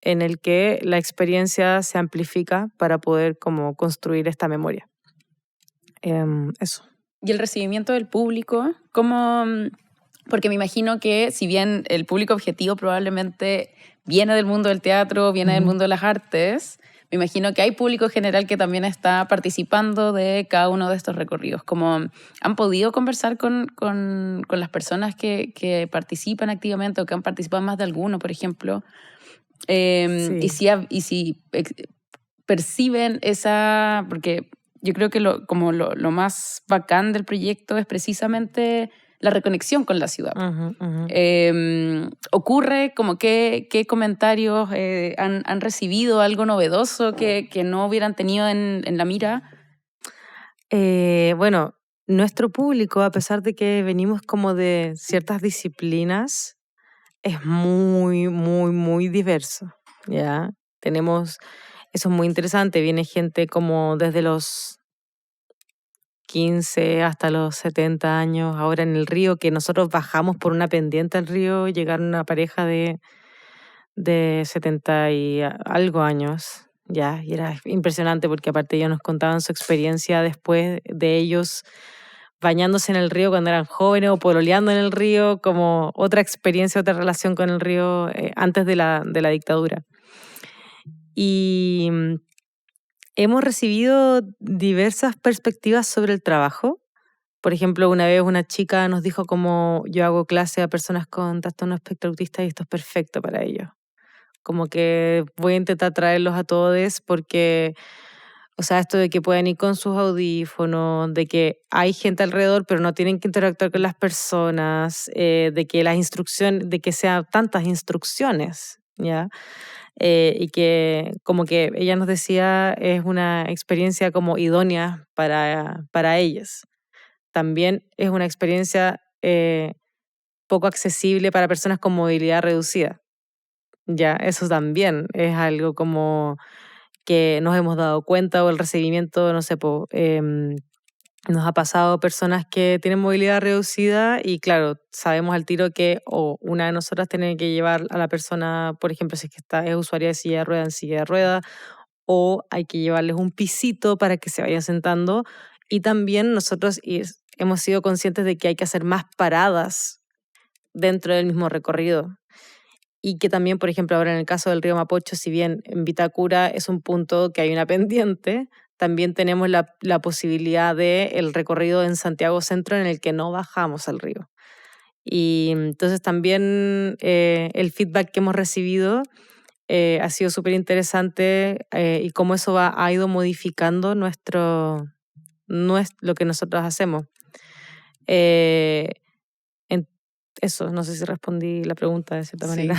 en el que la experiencia se amplifica para poder como construir esta memoria. Eso. ¿Y el recibimiento del público? ¿Cómo? Porque me imagino que si bien el público objetivo probablemente viene del mundo del teatro, viene del mundo de las artes, me imagino que hay público general que también está participando de cada uno de estos recorridos. ¿Cómo han podido conversar con las personas que participan activamente o que han participado en más de alguno, por ejemplo? Sí. Y si perciben esa... Porque yo creo que lo más bacán del proyecto es precisamente la reconexión con la ciudad. ¿Ocurre como qué comentarios han recibido, algo novedoso que no hubieran tenido en la mira? Bueno, nuestro público, a pesar de que venimos como de ciertas disciplinas, es muy, muy, muy diverso, ¿ya? Eso es muy interesante, viene gente como desde los 15 hasta los 70 años, ahora en el río, que nosotros bajamos por una pendiente al río, llegaron una pareja de 70 y algo años, ya, y era impresionante porque aparte ellos nos contaban su experiencia después de ellos bañándose en el río cuando eran jóvenes o pololeando en el río, como otra experiencia, otra relación con el río antes de la dictadura. Y hemos recibido diversas perspectivas sobre el trabajo. Por ejemplo, una vez una chica nos dijo como yo hago clase a personas con trastorno espectro autista y esto es perfecto para ellos. Como que voy a intentar traerlos a todos porque O sea, esto de que pueden ir con sus audífonos, de que hay gente alrededor, pero no tienen que interactuar con las personas, de que las instrucciones, de que sean tantas instrucciones, ¿ya? Y que, como que ella nos decía, es una experiencia como idónea para ellas. También es una experiencia poco accesible para personas con movilidad reducida. Ya, eso también es algo como que nos hemos dado cuenta, o el recibimiento, no sé, nos ha pasado personas que tienen movilidad reducida y claro, sabemos al tiro que o una de nosotras tiene que llevar a la persona, por ejemplo, si es que es usuaria de silla de ruedas, en silla de ruedas, o hay que llevarles un pisito para que se vayan sentando. Y también nosotros hemos sido conscientes de que hay que hacer más paradas dentro del mismo recorrido. Y que también, por ejemplo, ahora en el caso del río Mapocho, si bien en Vitacura es un punto que hay una pendiente, también tenemos la posibilidad del recorrido en Santiago Centro en el que no bajamos al río. Y entonces también el feedback que hemos recibido ha sido súper interesante y cómo eso ha ido modificando lo que nosotros hacemos. Eso, no sé si respondí la pregunta de cierta manera.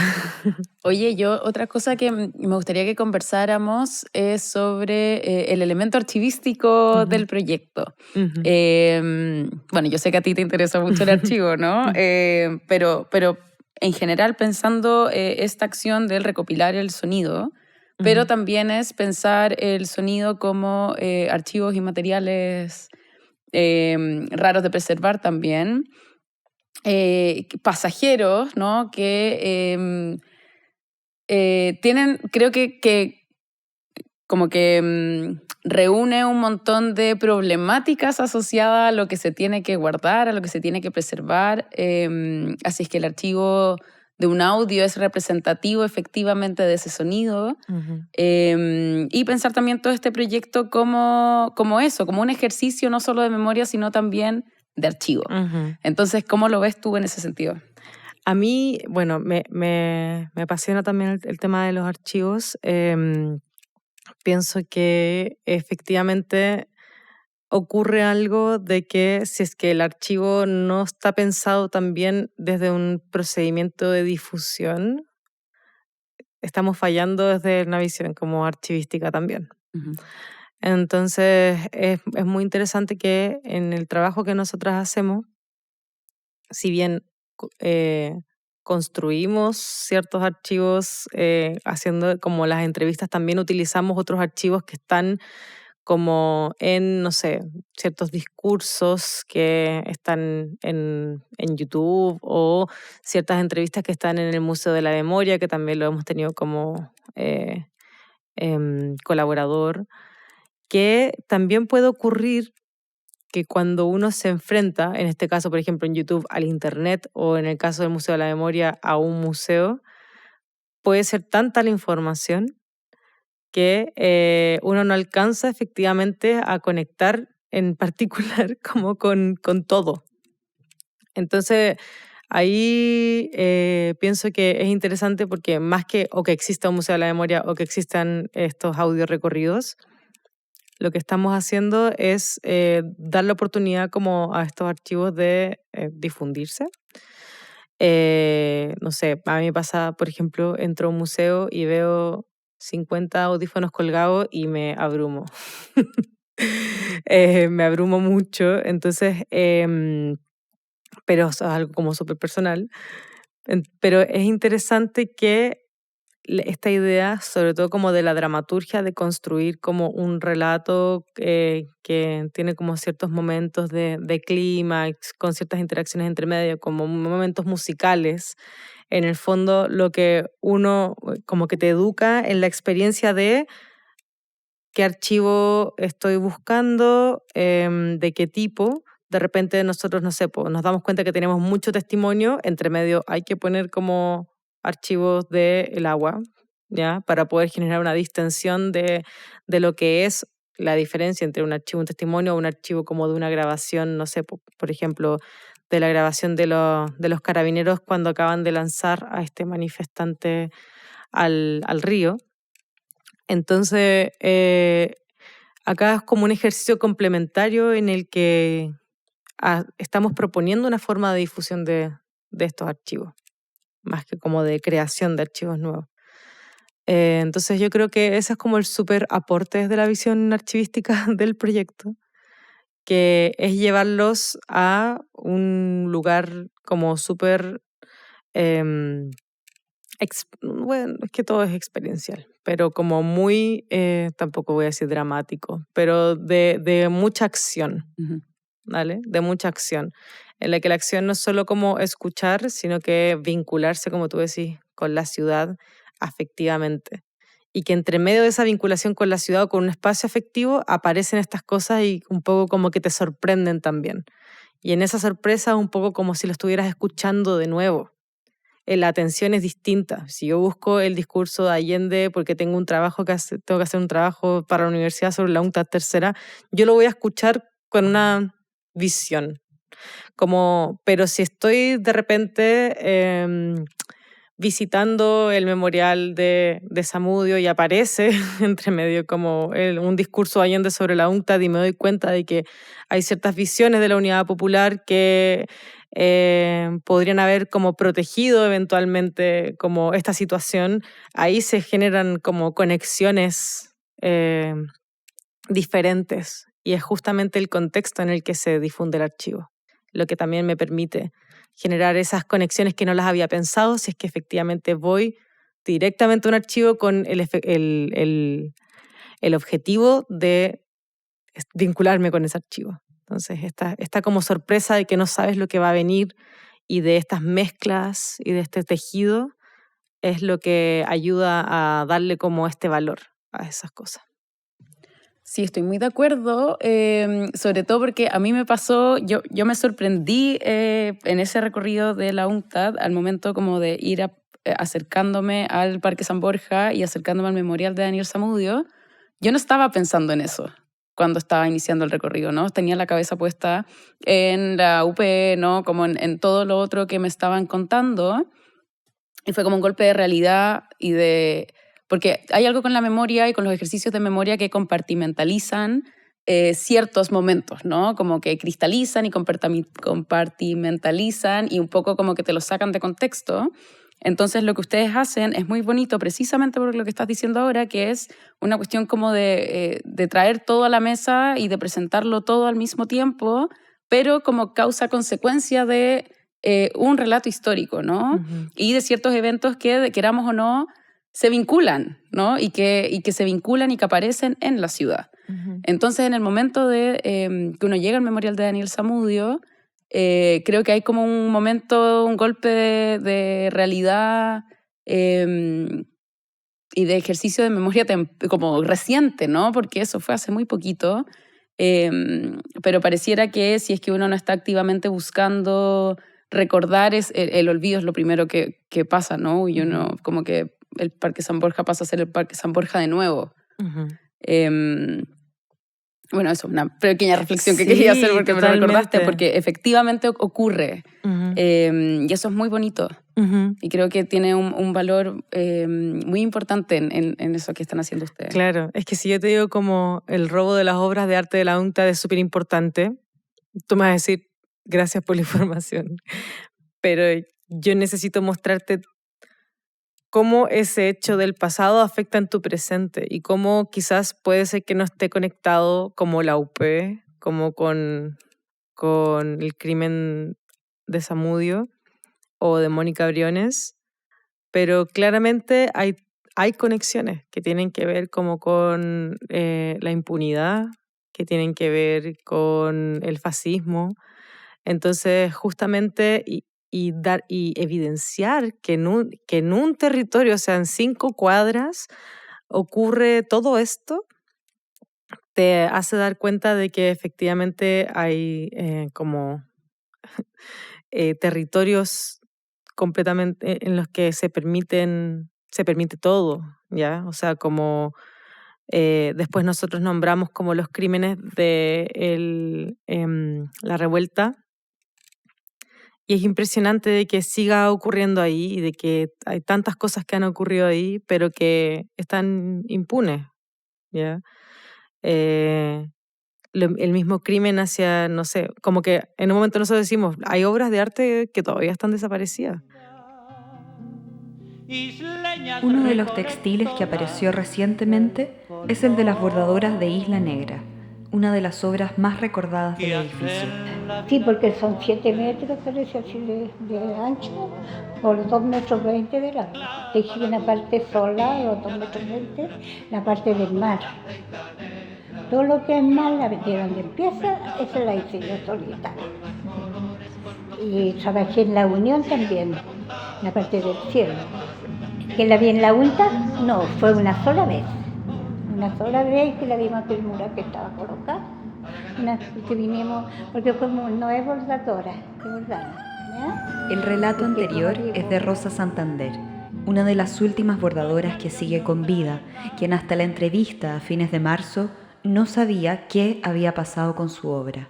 Oye, otra cosa que me gustaría que conversáramos es sobre el elemento archivístico del proyecto. Bueno, yo sé que a ti te interesa mucho el archivo, ¿no? Pero en general pensando esta acción del recopilar el sonido, pero también es pensar el sonido como archivos y materiales raros de preservar también. Pasajeros, ¿no? Que tienen, creo que como que reúne un montón de problemáticas asociadas a lo que se tiene que guardar, a lo que se tiene que preservar. Así es que el archivo de un audio es representativo efectivamente de ese sonido. Y pensar también todo este proyecto como eso, como un ejercicio no solo de memoria, sino también de archivo. Entonces, ¿cómo lo ves tú en ese sentido? A mí, bueno, me apasiona también el tema de los archivos. Pienso que efectivamente ocurre algo de que si es que el archivo no está pensado también desde un procedimiento de difusión, estamos fallando desde una visión como archivística también. Entonces, es muy interesante que en el trabajo que nosotras hacemos, si bien construimos ciertos archivos, haciendo como las entrevistas, también utilizamos otros archivos que están como en, no sé, ciertos discursos que están en YouTube, o ciertas entrevistas que están en el Museo de la Memoria, que también lo hemos tenido como colaborador, que también puede ocurrir que cuando uno se enfrenta, en este caso, por ejemplo, en YouTube, al Internet, o en el caso del Museo de la Memoria, a un museo, puede ser tanta la información que uno no alcanza efectivamente a conectar en particular como con todo. Entonces, ahí pienso que es interesante porque más que o que exista un Museo de la Memoria o que existan estos audio recorridos, lo que estamos haciendo es dar la oportunidad como a estos archivos de difundirse. No sé, a mí me pasa, por ejemplo, entro a un museo y veo 50 audífonos colgados y me abrumo. Me abrumo mucho, entonces, pero eso es algo como súper personal. Pero es interesante que esta idea, sobre todo como de la dramaturgia, de construir como un relato que tiene como ciertos momentos de clímax, con ciertas interacciones entre medio, como momentos musicales, en el fondo lo que uno como que te educa en la experiencia de qué archivo estoy buscando, de qué tipo. De repente nosotros, no sé, nos damos cuenta que tenemos mucho testimonio, entre medio hay que poner como archivos del agua, ¿ya? Para poder generar una distensión de lo que es la diferencia entre un archivo, un testimonio, o un archivo como de una grabación, no sé, por ejemplo, de la grabación de los carabineros cuando acaban de lanzar a este manifestante al río. Entonces, acá es como un ejercicio complementario en el que estamos proponiendo una forma de difusión de estos archivos, más que como de creación de archivos nuevos. Entonces yo creo que ese es como el súper aporte de la visión archivística del proyecto, que es llevarlos a un lugar como súper, bueno, es que todo es experiencial, pero como muy, tampoco voy a decir dramático, pero de mucha acción, ¿vale? De mucha acción, en la que la acción no es solo como escuchar, sino que vincularse, como tú decís, con la ciudad afectivamente. Y que entre medio de esa vinculación con la ciudad o con un espacio afectivo aparecen estas cosas y un poco como que te sorprenden también. Y en esa sorpresa un poco como si lo estuvieras escuchando de nuevo. La atención es distinta. Si yo busco el discurso de Allende porque tengo tengo que hacer un trabajo para la universidad sobre la UNCTAD tercera, yo lo voy a escuchar con una visión. Pero si estoy de repente visitando el memorial de Zamudio y aparece entre medio como un discurso Allende sobre la UNCTAD y me doy cuenta de que hay ciertas visiones de la unidad popular que podrían haber como protegido eventualmente como esta situación, ahí se generan como conexiones diferentes y es justamente el contexto en el que se difunde el archivo lo que también me permite generar esas conexiones que no las había pensado si es que efectivamente voy directamente a un archivo con el objetivo de vincularme con ese archivo. Entonces, esta como sorpresa de que no sabes lo que va a venir y de estas mezclas y de este tejido es lo que ayuda a darle como este valor a esas cosas. Sí, estoy muy de acuerdo, sobre todo porque a mí me pasó, yo me sorprendí en ese recorrido de la UNCTAD al momento como de ir acercándome al Parque San Borja y acercándome al memorial de Daniel Zamudio. Yo no estaba pensando en eso cuando estaba iniciando el recorrido, ¿no? Tenía la cabeza puesta en la UP, ¿no? Como en todo lo otro que me estaban contando. Y fue como un golpe de realidad y de... Porque hay algo con la memoria y con los ejercicios de memoria que compartimentalizan ciertos momentos, ¿no? Como que cristalizan y compartimentalizan y un poco como que te los sacan de contexto. Entonces lo que ustedes hacen es muy bonito precisamente por lo que estás diciendo ahora, que es una cuestión como de traer todo a la mesa y de presentarlo todo al mismo tiempo, pero como causa-consecuencia de un relato histórico, ¿no? Uh-huh. Y de ciertos eventos que, queramos o no, se vinculan, ¿no? Y que se vinculan y que aparecen en la ciudad. Uh-huh. Entonces, en el momento de que uno llega al memorial de Daniel Zamudio, creo que hay como un momento, un golpe de realidad y de ejercicio de memoria como reciente, ¿no? Porque eso fue hace muy poquito. Pero pareciera que si es que uno no está activamente buscando recordar, el olvido es lo primero que pasa, ¿no? Y uno como que el Parque San Borja pasa a ser el Parque San Borja de nuevo. Uh-huh. Bueno, eso, una pequeña reflexión que Sí, quería hacer porque totalmente. me lo recordaste, porque efectivamente ocurre. Uh-huh. Y eso es muy bonito. Uh-huh. Y creo que tiene un valor muy importante en eso que están haciendo ustedes. Claro, es que si yo te digo como el robo de las obras de arte de la UNCTAD es súper importante, tú me vas a decir, gracias por la información, pero yo necesito mostrarte cómo ese hecho del pasado afecta en tu presente y cómo quizás puede ser que no esté conectado como la UP, como con el crimen de Zamudio o de Mónica Briones, pero claramente hay conexiones que tienen que ver como con la impunidad, que tienen que ver con el fascismo. Entonces, justamente, y evidenciar que en un territorio, o sea, en 5 cuadras, ocurre todo esto, te hace dar cuenta de que efectivamente hay como territorios completamente en los que se permite todo, ¿ya? O sea, como después nosotros nombramos como los crímenes de la revuelta, y es impresionante de que siga ocurriendo ahí y de que hay tantas cosas que han ocurrido ahí, pero que están impunes, ¿ya? el mismo crimen hacia, no sé, como que en un momento nosotros decimos, hay obras de arte que todavía están desaparecidas. Uno de los textiles que apareció recientemente es el de las bordadoras de Isla Negra, una de las obras más recordadas del edificio. Sí, porque son 7 metros, parece así de ancho, por 2,20 metros de largo. Tejí una parte sola, de 2,20 metros, la parte del mar. Todo lo que es mar, de donde empieza, esa la hice yo solita. Y trabajé en la Unión también, la parte del cielo. ¿Que la vi en la UNTA? No, fue una sola vez. Una sola vez que la vimos en el mural que estaba colocado. Que vinimos, porque no es bordadora, es bordada. ¿Ya? El relato anterior es de Rosa Santander, una de las últimas bordadoras que sigue con vida, quien hasta la entrevista a fines de marzo no sabía qué había pasado con su obra.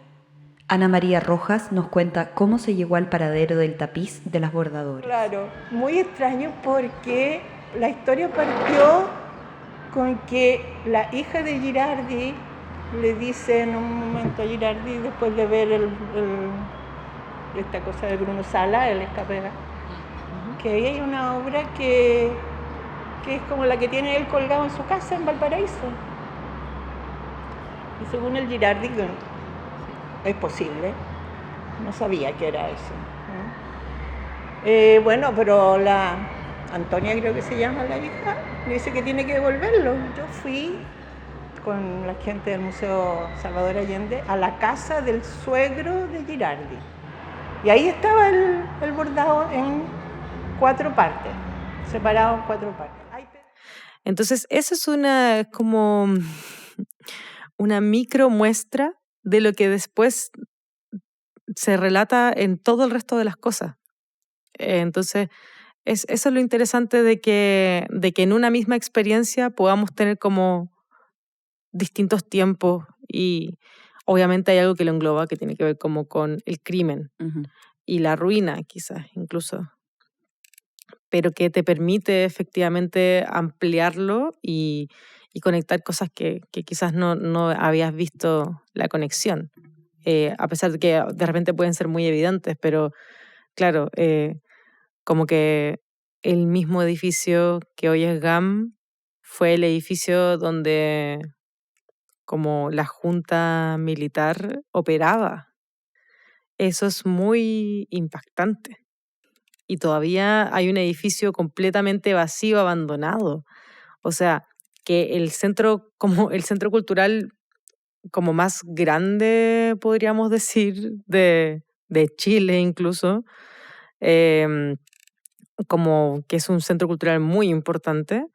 Ana María Rojas nos cuenta cómo se llegó al paradero del tapiz de las bordadoras. Claro, muy extraño porque la historia partió con que la hija de Girardi le dice en un momento a Girardi, después de ver esta cosa de Bruno Sala, el escapega, que ahí hay una obra que es como la que tiene él colgado en su casa en Valparaíso. Y según el Girardi, es posible, no sabía que era eso. Bueno, pero la Antonia, creo que se llama la hija, le dice que tiene que devolverlo. Yo fui con la gente del Museo Salvador Allende a la casa del suegro de Girardi. Y ahí estaba el bordado en 4 partes, separado en 4 partes. Entonces, eso es como una micro muestra de lo que después se relata en todo el resto de las cosas. Entonces, eso es lo interesante de que en una misma experiencia podamos tener como distintos tiempos, y obviamente hay algo que lo engloba, que tiene que ver como con el crimen y la ruina, quizás incluso, pero que te permite efectivamente ampliarlo y conectar cosas que quizás no habías visto la conexión, a pesar de que de repente pueden ser muy evidentes, pero claro, como que el mismo edificio que hoy es GAM fue el edificio donde como la junta militar operaba. Eso es muy impactante. Y todavía hay un edificio completamente vacío, abandonado. O sea, que el centro cultural como más grande, podríamos decir, de Chile incluso, como que es un centro cultural muy importante,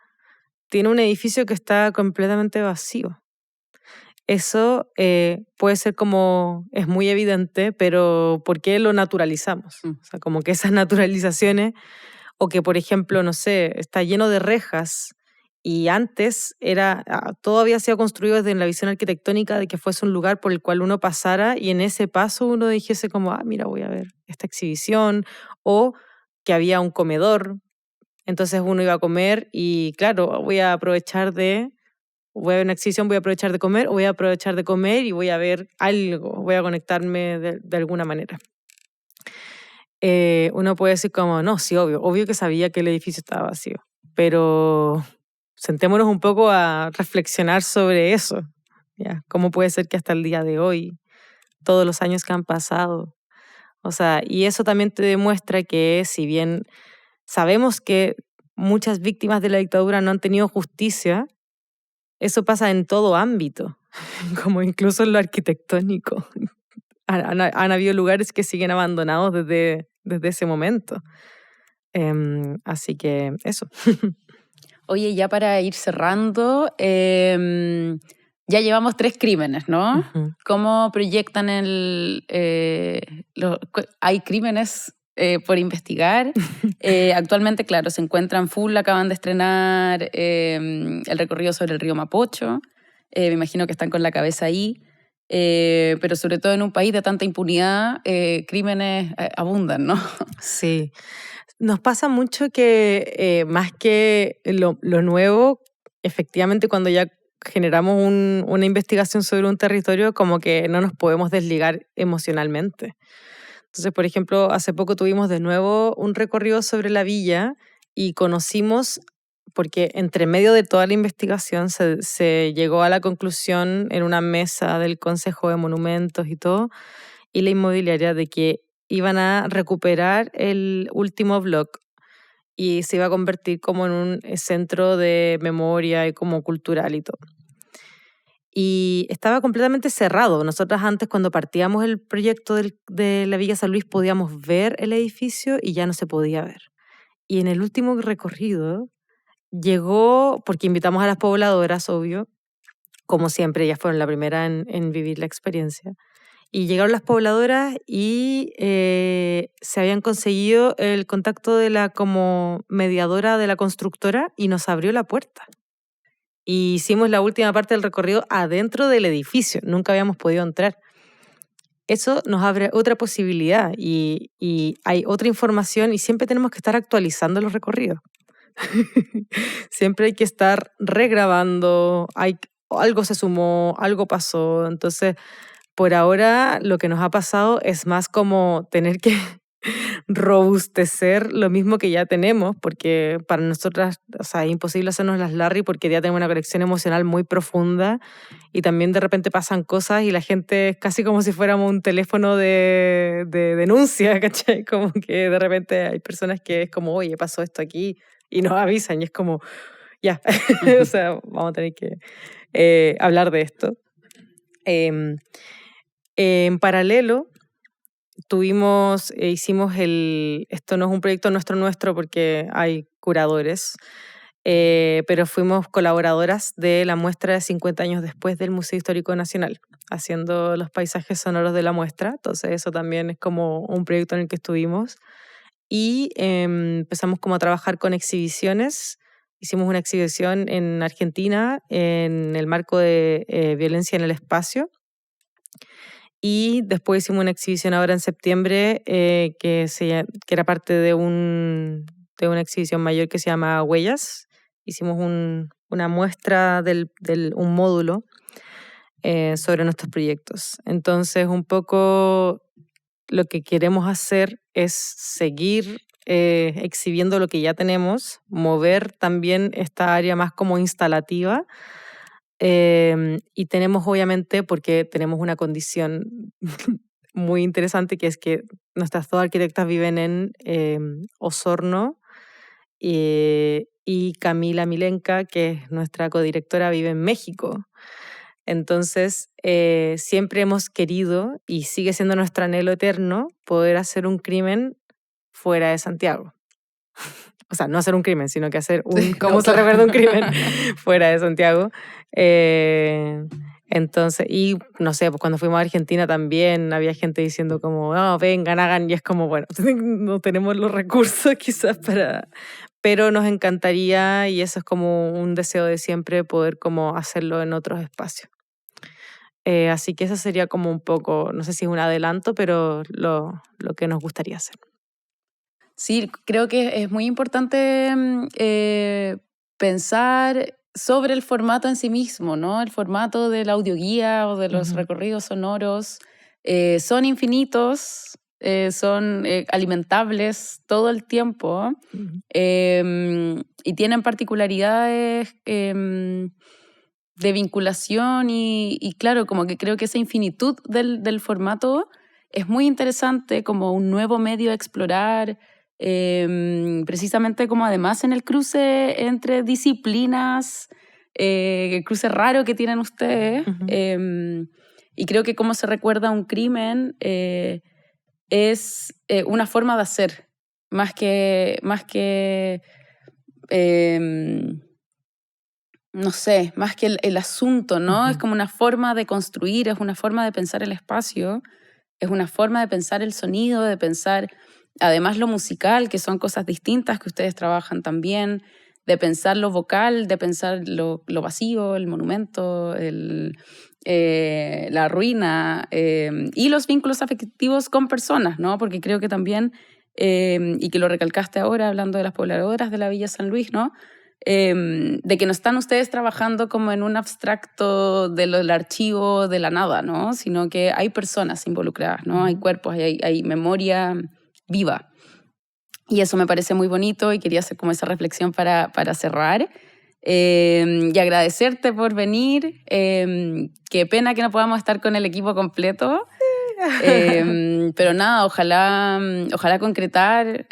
tiene un edificio que está completamente vacío. Eso puede ser como, es muy evidente, pero ¿por qué lo naturalizamos? O sea, como que esas naturalizaciones, o que por ejemplo, no sé, está lleno de rejas, y antes todo había sido construido desde la visión arquitectónica de que fuese un lugar por el cual uno pasara y en ese paso uno dijese como, mira, voy a ver esta exhibición, o que había un comedor, entonces uno iba a comer y claro, voy a ver una exhibición, voy a aprovechar de comer, o voy a aprovechar de comer y voy a ver algo, voy a conectarme de alguna manera. Uno puede decir como, no, sí, obvio que sabía que el edificio estaba vacío, pero sentémonos un poco a reflexionar sobre eso, ¿ya? ¿Cómo puede ser que hasta el día de hoy, todos los años que han pasado? O sea, y eso también te demuestra que si bien sabemos que muchas víctimas de la dictadura no han tenido justicia, eso pasa en todo ámbito, como incluso en lo arquitectónico. Han habido lugares que siguen abandonados desde ese momento. Así que eso. Oye, ya para ir cerrando, ya llevamos 3 crímenes, ¿no? Uh-huh. ¿Cómo proyectan hay crímenes por investigar? Actualmente, claro, se encuentran full, acaban de estrenar el recorrido sobre el río Mapocho. Me imagino que están con la cabeza ahí. Pero sobre todo en un país de tanta impunidad, crímenes abundan, ¿no? Sí. Nos pasa mucho que más que lo nuevo, efectivamente cuando ya generamos una investigación sobre un territorio, como que no nos podemos desligar emocionalmente. Entonces, por ejemplo, hace poco tuvimos de nuevo un recorrido sobre la villa y conocimos, porque entre medio de toda la investigación se llegó a la conclusión en una mesa del Consejo de Monumentos y todo, y la inmobiliaria, de que iban a recuperar el último bloque y se iba a convertir como en un centro de memoria y como cultural y todo. Y estaba completamente cerrado. Nosotras antes, cuando partíamos el proyecto de la Villa San Luis, podíamos ver el edificio y ya no se podía ver. Y en el último recorrido llegó, porque invitamos a las pobladoras, obvio, como siempre, ellas fueron la primera en vivir la experiencia. Y llegaron las pobladoras y se habían conseguido el contacto de la como mediadora de la constructora y nos abrió la puerta. Y hicimos la última parte del recorrido adentro del edificio. Nunca habíamos podido entrar. Eso nos abre otra posibilidad y hay otra información y siempre tenemos que estar actualizando los recorridos. Siempre hay que estar regrabando, algo se sumó, algo pasó. Entonces, por ahora lo que nos ha pasado es más como tener que robustecer lo mismo que ya tenemos, porque para nosotras, o sea, es imposible hacernos las Larry porque ya tenemos una conexión emocional muy profunda y también de repente pasan cosas y la gente es casi como si fuéramos un teléfono de denuncia, ¿cachai? Como que de repente hay personas que es como, oye, pasó esto aquí y nos avisan y es como, ya, o sea, vamos a tener que hablar de esto. En paralelo, hicimos esto no es un proyecto nuestro porque hay curadores, pero fuimos colaboradoras de la muestra de 50 años después del Museo Histórico Nacional, haciendo los paisajes sonoros de la muestra. Entonces eso también es como un proyecto en el que estuvimos. Y empezamos como a trabajar con exhibiciones. Hicimos una exhibición en Argentina en el marco de violencia en el espacio. Y después hicimos una exhibición ahora en septiembre que era parte de una exhibición mayor que se llama Huellas. Hicimos una muestra un módulo sobre nuestros proyectos. Entonces, un poco lo que queremos hacer es seguir exhibiendo lo que ya tenemos, mover también esta área más como instalativa. Y tenemos obviamente, porque tenemos una condición muy interesante, que es que nuestras dos arquitectas viven en Osorno y Camila Milenka, que es nuestra codirectora, vive en México. Entonces siempre hemos querido, y sigue siendo nuestro anhelo eterno, poder hacer un crimen fuera de Santiago. O sea, no hacer un crimen, sino que hacer ¿cómo se recuerda un crimen fuera de Santiago? Entonces, y no sé, pues cuando fuimos a Argentina también había gente diciendo como, no, vengan, hagan, y es como, bueno, no tenemos los recursos quizás pero nos encantaría, y eso es como un deseo de siempre, poder como hacerlo en otros espacios. Así que eso sería como un poco, no sé si es un adelanto, pero lo que nos gustaría hacer. Sí, creo que es muy importante pensar sobre el formato en sí mismo, ¿no? El formato de la audioguía o de los recorridos sonoros son infinitos, son alimentables todo el tiempo y tienen particularidades de vinculación y claro, como que creo que esa infinitud del formato es muy interesante como un nuevo medio a explorar, precisamente como además en el cruce entre disciplinas, el cruce raro que tienen ustedes. Y creo que cómo se recuerda un crimen es una forma de hacer, más que no sé, más que el asunto, ¿no? Es como una forma de construir, es una forma de pensar el espacio, es una forma de pensar el sonido, de pensar además lo musical, que son cosas distintas que ustedes trabajan también, de pensar lo vocal, de pensar lo vacío, el monumento, la ruina y los vínculos afectivos con personas, ¿no? Porque creo que también, y que lo recalcaste ahora hablando de las pobladoras de la Villa San Luis, ¿no? de que no están ustedes trabajando como en un abstracto del archivo de la nada, ¿no? Sino que hay personas involucradas, ¿no? Hay cuerpos, hay memoria viva. Y eso me parece muy bonito y quería hacer como esa reflexión para cerrar. Y agradecerte por venir. Qué pena que no podamos estar con el equipo completo. Pero nada, ojalá concretar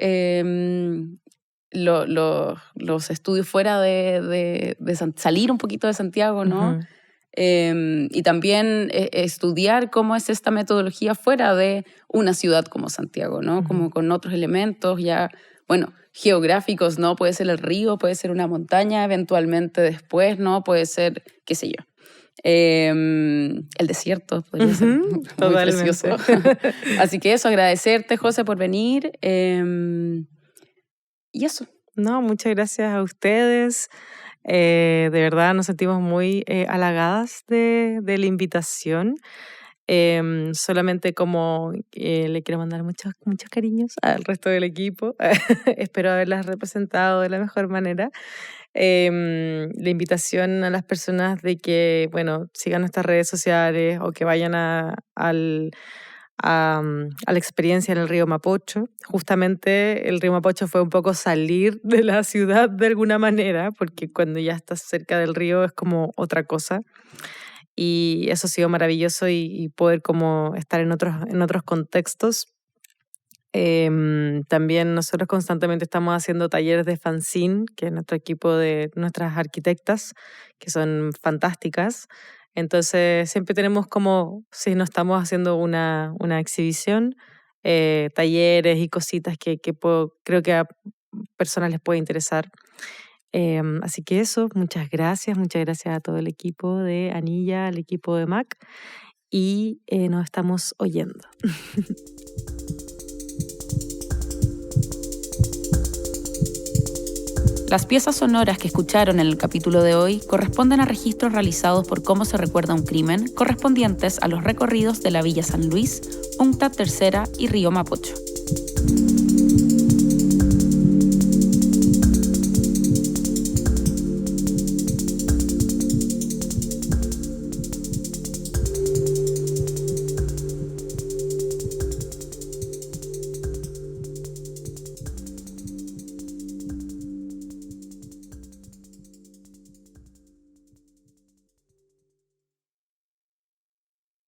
los estudios fuera de salir un poquito de Santiago, ¿no? Y también estudiar cómo es esta metodología fuera de una ciudad como Santiago, ¿no? Como con otros elementos ya, bueno, geográficos, ¿no? Puede ser el río, puede ser una montaña eventualmente después, ¿no? Puede ser, qué sé yo. El desierto podría ser muy precioso. Así que eso, agradecerte, José, por venir. Y eso. No, muchas gracias a ustedes. De verdad nos sentimos muy halagadas de la invitación. Solamente como le quiero mandar muchos cariños al resto del equipo. Espero haberlas representado de la mejor manera. La invitación a las personas de que, bueno, sigan nuestras redes sociales o que vayan a la experiencia en el río Mapocho. Justamente el río Mapocho fue un poco salir de la ciudad de alguna manera, porque cuando ya estás cerca del río es como otra cosa. Y eso ha sido maravilloso y poder como estar en otros contextos. También nosotros constantemente estamos haciendo talleres de fanzine, que es nuestro equipo de nuestras arquitectas, que son fantásticas. Entonces siempre tenemos como, si no estamos haciendo una exhibición, talleres y cositas que creo que a personas les puede interesar. Así que eso, muchas gracias a todo el equipo de Anilla, al equipo de MAC, y nos estamos oyendo. Las piezas sonoras que escucharon en el capítulo de hoy corresponden a registros realizados por Cómo se recuerda un crimen, correspondientes a los recorridos de la Villa San Luis, UNCTAD Tercera y Río Mapocho.